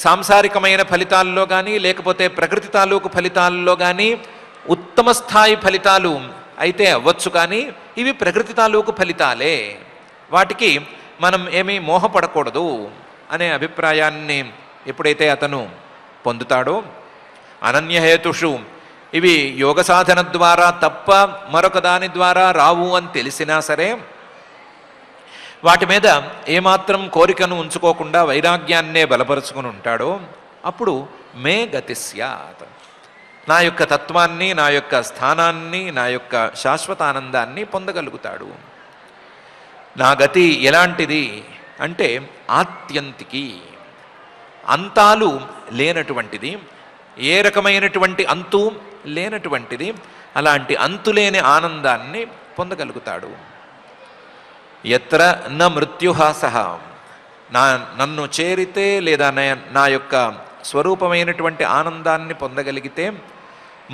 సాంసారికమైన ఫలితాల్లో కానీ లేకపోతే ప్రకృతి తాలూకు ఫలితాల్లో కానీ ఉత్తమ స్థాయి ఫలితాలు అయితే అవ్వచ్చు, కానీ ఇవి ప్రకృతి తాలూకు ఫలితాలే, వాటికి మనం ఏమీ మోహపడకూడదు అనే అభిప్రాయాన్ని ఎప్పుడైతే అతను పొందుతాడో, అనన్యహేతుషు, ఇవి యోగ సాధన ద్వారా తప్ప మరొక దాని ద్వారా రావు అని తెలిసినా సరే వాటి మీద ఏమాత్రం కోరికను ఉంచుకోకుండా వైరాగ్యాన్నే బలపరుచుకుని ఉంటాడో అప్పుడు మే గతి స్యాత్, నా యొక్క తత్వాన్ని, నా యొక్క స్థానాన్ని, నా యొక్క శాశ్వతానందాన్ని పొందగలుగుతాడు. నా గతి ఎలాంటిది అంటే ఆత్యంతికి, అంతాలు లేనటువంటిది, ఏ రకమైనటువంటి అంతు లేనటువంటిది, అలాంటి అంతులేని ఆనందాన్ని పొందగలుగుతాడు. ఎత్ర న మృత్యుహాసః, నన్ను చేరితే లేదా నా యొక్క స్వరూపమైనటువంటి ఆనందాన్ని పొందగలిగితే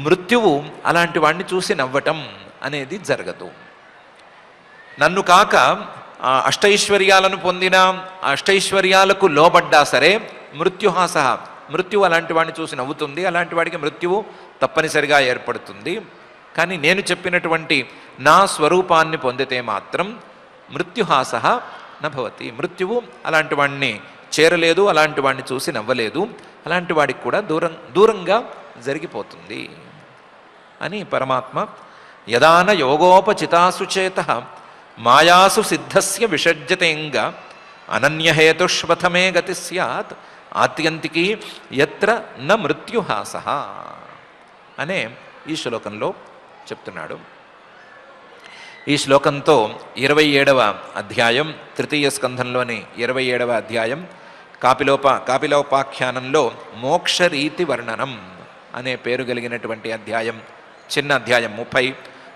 మృత్యువు అలాంటి వాడిని చూసి నవ్వటం అనేది జరగదు. నన్ను కాక అష్టైశ్వర్యాలను పొందిన అష్టైశ్వర్యాలకు లోబడ్డా సరే మృత్యుహాసః, మృత్యువు అలాంటి వాడిని చూసి నవ్వుతుంది, అలాంటి వాడికి మృత్యువు తప్పనిసరిగా ఏర్పడుతుంది. కానీ నేను చెప్పినటువంటి నా స్వరూపాన్ని పొందితే మాత్రం మృత్యుహాసః నభవతి, మృత్యువు అలాంటి వాడిని చేరలేదు, అలాంటి వాడిని చూసి నవ్వలేదు, అలాంటి వాడికి కూడా దూరంగా జరిగిపోతుంది అని పరమాత్మ యదాన యోగోపచితాసు చేతః మాయాసు సిద్ధస్య విషజ్జతేంగ అనన్యహేతుష్వథమే గతి స్యాత్ ఆత్యంతికి యత్ర న మృత్యుహాసః అనే ఈ శ్లోకంలో చెప్తున్నాడు. ఈ శ్లోకంతో 27వ అధ్యాయం, తృతీయ స్కంధంలోని 27వ అధ్యాయం కాపిలోపాఖ్యానంలో మోక్షరీతి వర్ణనం అనే పేరు కలిగినటువంటి అధ్యాయం, చిన్న అధ్యాయం, 30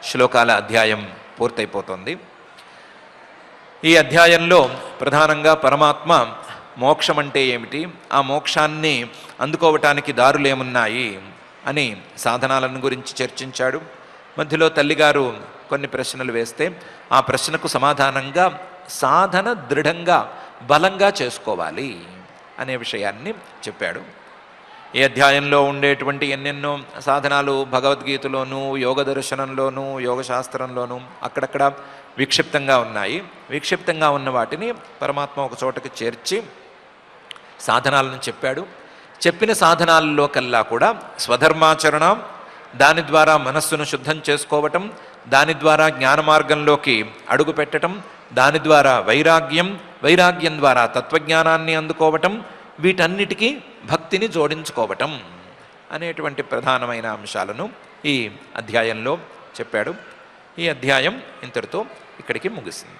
శ్లోకాల అధ్యాయం పూర్తయిపోతుంది. ఈ అధ్యాయంలో ప్రధానంగా పరమాత్మ మోక్షం అంటే ఏమిటి, ఆ మోక్షాన్ని అందుకోవటానికి దారులేమున్నాయి అని సాధనాలను గురించి చర్చించాడు. మధ్యలో తల్లిగారు కొన్ని ప్రశ్నలు వేస్తే ఆ ప్రశ్నకు సమాధానంగా సాధన దృఢంగా బలంగా చేసుకోవాలి అనే విషయాన్ని చెప్పాడు. ఈ అధ్యాయంలో ఉండేటువంటి ఎన్నెన్నో సాధనాలు భగవద్గీతలోనూ యోగ దర్శనంలోనూ యోగశాస్త్రంలోనూ అక్కడక్కడ విక్షిప్తంగా ఉన్నాయి. విక్షిప్తంగా ఉన్న వాటిని పరమాత్మ ఒక చోటకి చేర్చి సాధనాలను చెప్పాడు. చెప్పిన సాధనాల్లో కల్లా కూడా స్వధర్మాచరణ, దాని ద్వారా మనస్సును శుద్ధం చేసుకోవటం, దాని ద్వారా జ్ఞాన మార్గంలోకి అడుగు పెట్టడం, దాని ద్వారా వైరాగ్యం ద్వారా తత్వజ్ఞానాన్ని అందుకోవటం, వీటన్నిటికీ భక్తిని జోడించుకోవటం అనేటువంటి ప్రధానమైన అంశాలను ఈ అధ్యాయంలో చెప్పాడు. ఈ అధ్యాయం ఇంతటితో ఇక్కడికి ముగిసింది.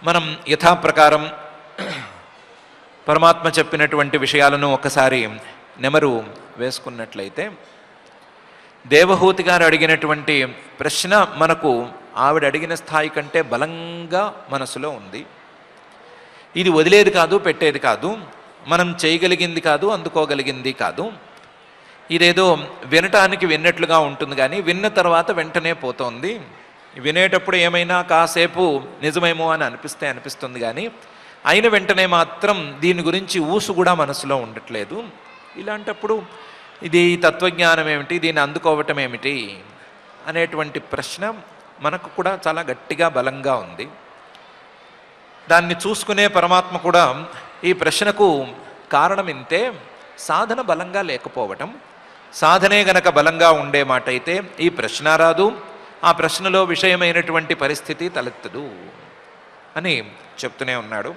మనం యథాప్రకారం పరమాత్మ చెప్పినటువంటి విషయాలను ఒకసారి నెమరు వేసుకున్నట్లయితే, దేవహూతి గారు అడిగినటువంటి ప్రశ్న మనకు ఆవిడ అడిగిన స్థాయి కంటే బలంగా మనసులో ఉంది. ఇది వదిలేది కాదు, పెట్టేది కాదు, మనం చేయగలిగింది కాదు, అందుకోగలిగింది కాదు. ఇదేదో వినటానికి విన్నట్లుగా ఉంటుంది, కానీ విన్న తర్వాత వెంటనే పోతోంది. వినేటప్పుడు ఏమైనా కాసేపు నిజమేమో అని అనిపిస్తుంది, కానీ అయిన వెంటనే మాత్రం దీని గురించి ఊసు కూడా మనసులో ఉండట్లేదు. ఇలాంటప్పుడు ఇది తత్వజ్ఞానం ఏమిటి, దీన్ని అందుకోవటం ఏమిటి అనేటువంటి ప్రశ్న మనకు కూడా చాలా గట్టిగా బలంగా ఉంది. దాన్ని చూసుకునే పరమాత్మ కూడా ఈ ప్రశ్నకు కారణం ఇంతే, సాధన బలంగా లేకపోవటం. సాధనే గనక బలంగా ఉండే మాట అయితే ఈ ప్రశ్న రాదు, ఆ ప్రశ్నలో విషయమైనటువంటి పరిస్థితి తలెత్తదు అని చెప్తూనే ఉన్నాడు.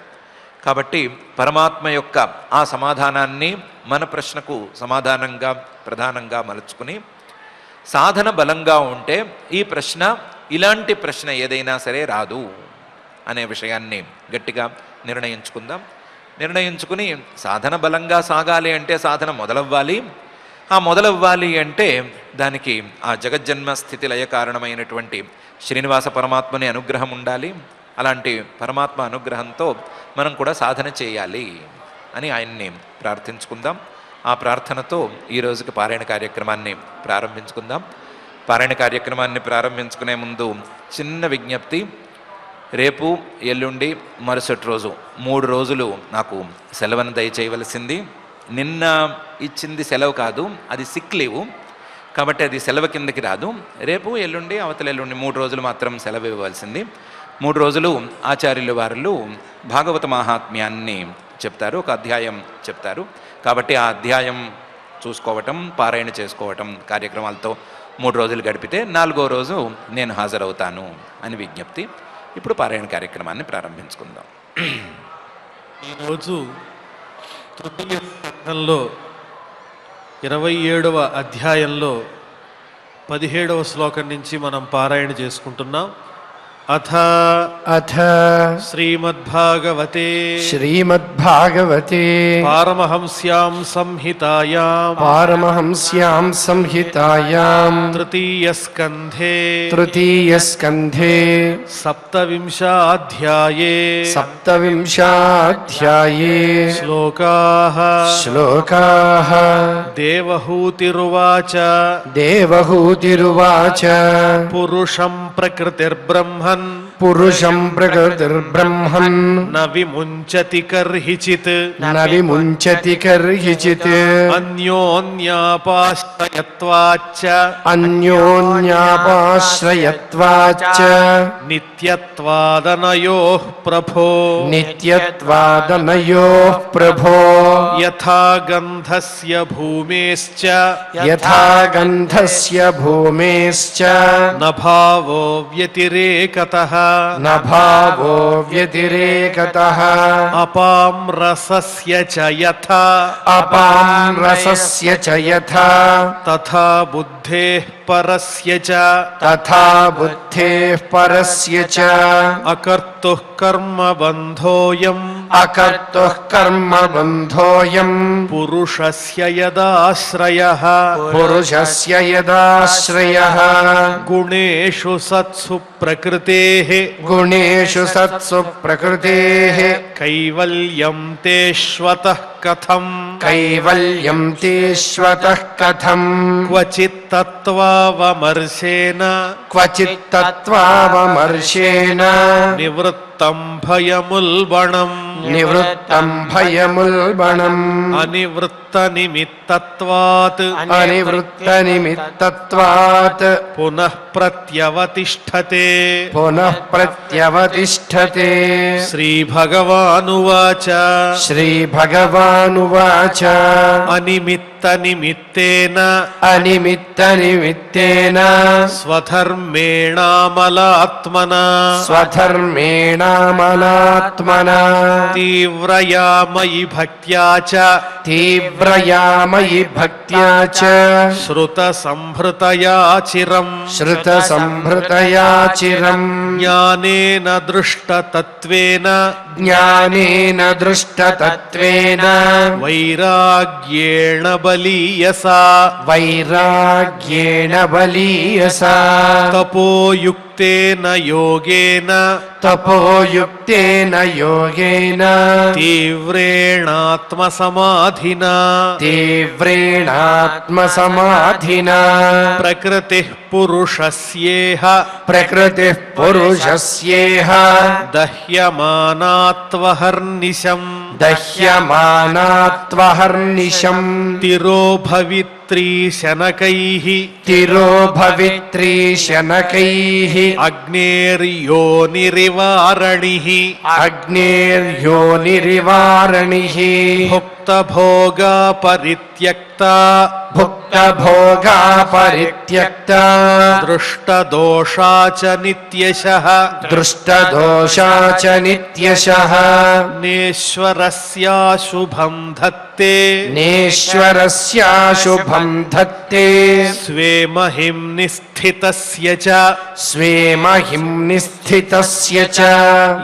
కాబట్టి పరమాత్మ యొక్క ఆ సమాధానాన్ని మన ప్రశ్నకు సమాధానంగా ప్రధానంగా మలుచుకుని, సాధన బలంగా ఉంటే ఈ ప్రశ్న, ఇలాంటి ప్రశ్న ఏదైనా సరే రాదు అనే విషయాన్ని గట్టిగా నిర్ణయించుకుందాం. నిర్ణయించుకుని సాధన బలంగా సాగాలి అంటే సాధన మొదలవ్వాలి. ఆ మొదలవ్వాలి అంటే దానికి ఆ జగజ్జన్మ స్థితి లయ కారణమైనటువంటి శ్రీనివాస పరమాత్మని అనుగ్రహం ఉండాలి. అలాంటి పరమాత్మ అనుగ్రహంతో మనం కూడా సాధన చేయాలి అని ఆయన్ని ప్రార్థించుకుందాం. ఆ ప్రార్థనతో ఈ రోజుకి పారాయణ కార్యక్రమాన్ని ప్రారంభించుకుందాం. పారాయణ కార్యక్రమాన్ని ప్రారంభించుకునే ముందు చిన్న విజ్ఞప్తి. రేపు, ఎల్లుండి, మరుసటి రోజు 3 రోజులు నాకు సెలవును దయచేయవలసింది. నిన్న ఇచ్చింది సెలవు కాదు, అది సిక్ లీవ్, కాబట్టి అది సెలవు కిందకి రాదు. రేపు, ఎల్లుండి, అవతల ఎల్లుండి 3 రోజులు మాత్రం సెలవు ఇవ్వవలసింది. 3 రోజులు ఆచార్యుల వారు భాగవత మహాత్మ్యాన్ని చెప్తారు, ఒక అధ్యాయం చెప్తారు. కాబట్టి ఆ అధ్యాయం చూసుకోవటం, పారాయణ చేసుకోవటం కార్యక్రమాలతో 3 రోజులు గడిపితే 4వ రోజు నేను హాజరవుతాను అని విజ్ఞప్తి. ఇప్పుడు పారాయణ కార్యక్రమాన్ని ప్రారంభించుకుందాం. ఈరోజు తృతీయ స్కంధంలో 27వ అధ్యాయంలో 17వ శ్లోకం నుంచి మనం పారాయణ చేసుకుంటున్నాం. అథ శ్రీమద్భాగవతే పారమహంస్యాం సంహితాయాం తృతీయ స్కంధే సప్తవింశాధ్యాయే శ్లోకాః దేవహూతిరువాచ పురుషం ప్రకృతిర్బ్రహ్మన్ న విముంచతి కర్హిచిత్ అన్యోన్యాపాశ్రయత్వాచ్చ నిత్యత్వాదనయోః ప్రభో యథా గంధస్య భూమేశ్చ నభావో వ్యతిరేకతః అపాం రసస్య చ యథా తథా బుద్ధేః పరస్య చ అకర్తుః కర్మబంధోయం పురుషస్య యదాశ్రయః గుణేషు సత్సు ప్రకృతేః కైవల్యం తే శ్వతః కథం క్వచిత్ తత్వావమర్శేన నివృత్తం భయముల్బణం అనివృత్త నిమిత్తత్వాత్ పునః ప్రత్యవతిష్ఠతే శ్రీభగవానువాచ భగవానువాచ అనిమిత్తనిమిత్తేన అనిమిత్తనిమిత్తేన స్వధర్మేణామలాత్మనా స్వధర్మేణామలాత్మనా తీవ్రయా మయి భక్త్యా చ తీవ్రయా మయి భక్త్యా చ శ్రుత సంభృతయా చిరం శ్రుత సంభృతయా చిరం జ్ఞానేన దృష్టతత్వేన జ్ఞానేన దృష్టతత్వేన వైరాగ్యేణ బలీయసా వైరాగ్యేణ బలీయసా తపోయుక్తేన యోగేన తపోయుక్తేన యోగేన తీవ్రేణాత్మసమాధినా తీవ్రేణాత్మసమాధినా ప్రకృతి పురుషస్యేహ ప్రకృతిః పురుషస్యేహ దహ్యమానాత్వహర్నిశం దహ్యమానాత్వహర్నిశం తిరోభవిత్రీ శనకైః తిరోభవిత్రీ శనకైః అగ్నేర్యోనిరివారణిః అగ్నేర్యోనిరివారణిః భుక్తభోగా పరిత్యక్త భుక్తభోగా పరిత్యక్త దృష్టదోషా చ నిత్యశః దృష్టదోషా చ నిత్యశః నేశ్వరస్యాశుభం ధత్తే నేశ్వరస్యాశుభం ధత్తే స్వే మహిం నిస్థితస్య చ స్వే మహిం నిస్థితస్య చ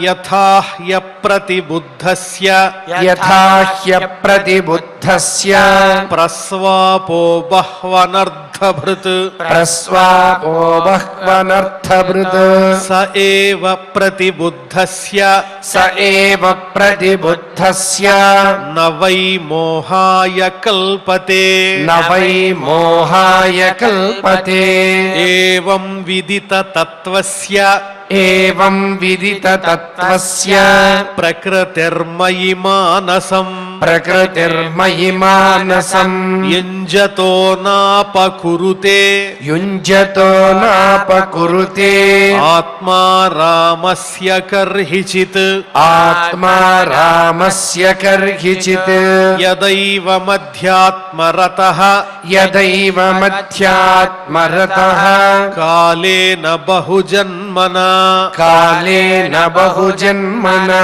యథా హ్యప్రతిబుద్ధస్య యథా హ్యప్రతిబుద్ధస్య ప్రస్వాపో బహ్వనర్థభృత్ ప్రస్వాపో బహ్వనర్థభృత్ స ఏవ ప్రతిబుద్ధస్య స ఏవ ప్రతిబుద్ధస్య న వై మోహాయ కల్పతే న వై మోహాయ కల్పతే ఏవం విదిత తత్వస్య ఏవం విదిత తత్వస్య ప్రకృతిర్మయి మానసం ప్రకృతిర్మయి మానసం యుంజతో నాపకురుతే యుంజతో నాపకురుతే ఆత్మా రామస్య కర్హిచిత్ ఆత్మా రామస్య కర్హిచిత్ యదైవ మధ్యాత్మరతః యదైవ మధ్యాత్మరతః కాలేన బహుజన్మనా కాలేన బహుజన్మనా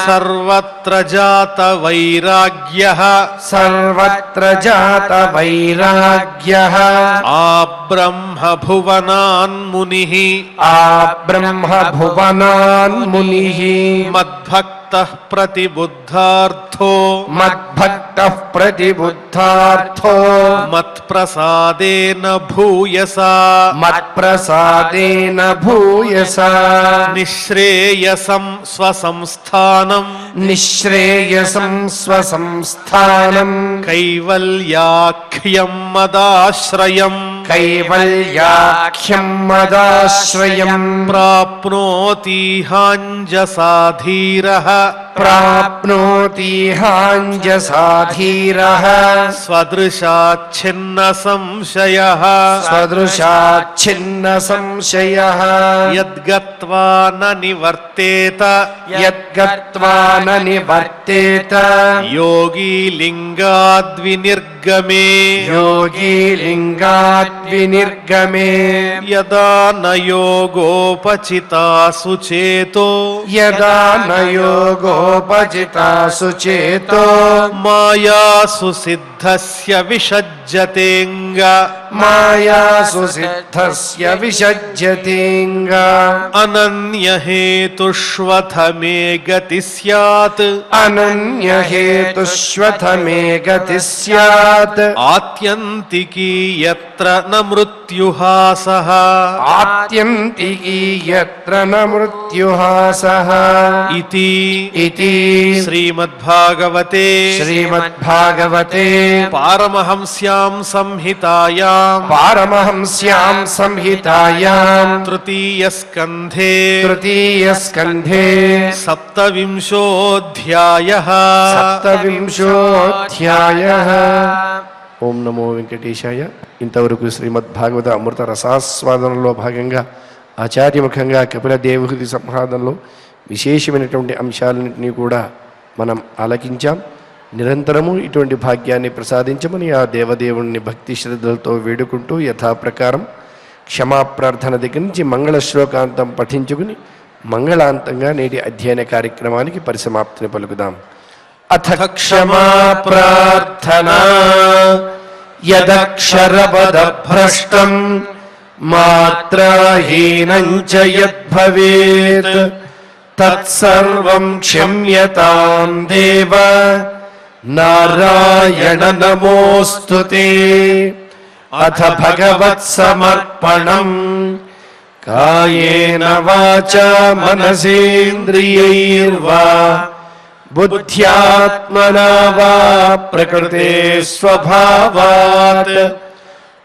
సర్వత్ర జాత వైరాగ్యః సర్వత్ర జాత వైరాగ్యః ఆ బ్రహ్మ భువనాన్ మునిః ఆ బ్రహ్మ భువనాన్ మునిః మద్భక్తః ప్రతిబుద్ధార్థో మద్భక్తః ప్రతిబుద్ధార్థో మత్ప్రసాదేన భూయసా మత్ప్రసాదేన భూయసా నిశ్రేయసం స్వసంస్థానం నిశ్రేయసం స్వసంస్థానం కైవల్యాఖ్యం మదాశ్రయం కైవల్యాఖ్యం మదాశ్రయం ప్రాప్నోతి హాంజసాధీరః ప్రాప్నోతి హాంజసాధీరః స్వదృశాచ్ఛిన్న సంశయః స్వదృశాచ్ఛిన్న సంశయః యద్గత్వా న నివర్తేత యద్గత్వా న నివర్తేత యోగీ లింగాద్వినిర్గమే యోగీ లింగాత్ వినిర్గమే యదా న యోగోపచితాసు చేతో యదా న యోగోపజితాసు చేతో మాయాసు సిద్ధస్య విషజ్యతేంగ మాయాసు సిద్ధస్య విషజ్యతేంగ అనన్యహేతుష్వథ మే గతి స్యాత్ అనన్యహేతుష్వథ మే గతి స్యాత్ ఆత్యంతికీ యత్ర న మృత్యుహాసః ఆత్యంతికీ యత్ర న మృత్యుహాసః ఇతి ఇతి శ్రీమద్భాగవతే శ్రీమద్భాగవతే పారమహంస్యాం సంహితాయాం పారమహంస్యాం సంహితాయాం తృతీయ స్కంధే తృతీయ స్కంధే సప్తవింశోऽధ్యాయః సప్తవింశోऽధ్యాయః. ఓం నమో వెంకటేశాయ. ఇంతవరకు శ్రీమద్భాగవత అమృత రసాస్వాదనలో భాగంగా ఆచార్యముఖంగా కపిల దేవహుతి సంహాదంలో విశేషమైనటువంటి అంశాలన్నింటినీ కూడా మనం ఆలకించాం. నిరంతరము ఇటువంటి భాగ్యాన్ని ప్రసాదించమని ఆ దేవదేవుణ్ణి భక్తి శ్రద్ధలతో వేడుకుంటూ యథాప్రకారం క్షమాప్రార్థన దగ్గర నుంచి మంగళ శ్లోకాంతం పఠించుకుని మంగళాంతంగా నేటి అధ్యయన కార్యక్రమానికి పరిసమాప్తిని పలుకుదాం. అథ క్షమా ప్రార్థనా యదక్షరపదభ్రష్టం మాత్రాహీనం చ యద్భవేత్ తత్సర్వం క్షమ్యతాం దేవ నారాయణ నమోస్తుతే. అథ భగవత్సమర్పణం కాయేన వాచా మనసేంద్రియైర్వా బుద్ధ్యాత్మనా వా ప్రకృతే స్వభావాత్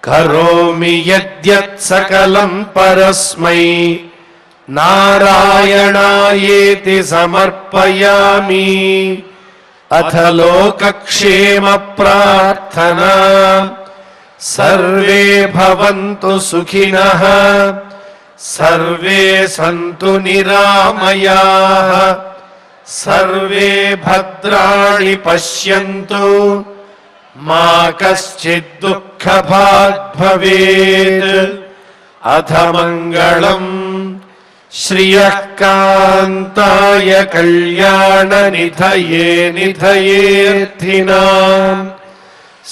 కరోమి యద్యత్ సకలం పరస్మై నారాయణాయేతి సమర్పయామి. అథ లోకక్షేమ ప్రార్థనా సర్వే భవంతు సుఖినః సర్వే సంతు నిరామయాః సర్వే భద్రాణి పశ్యంతు మా కశ్చిద్ దుఃఖభాగ్ భవేత్. అథ మంగళం శ్రియః కాంతాయ కళ్యాణ నిధయే నిధయేర్థినాం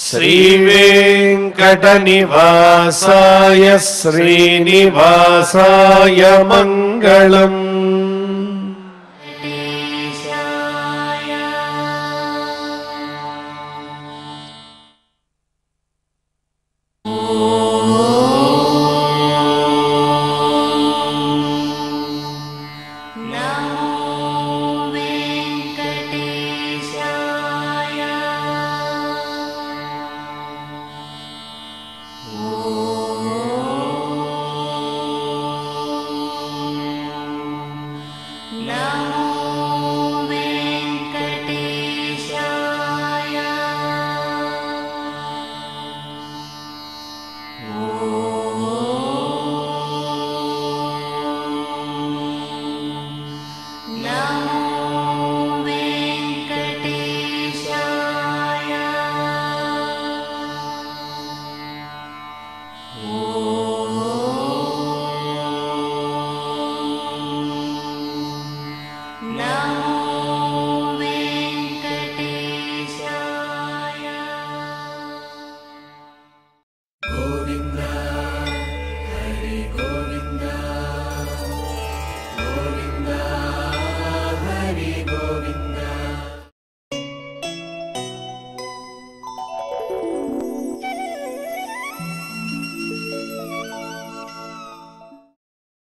శ్రీవేంకటనివాసాయ శ్రీనివాసాయ మంగళం.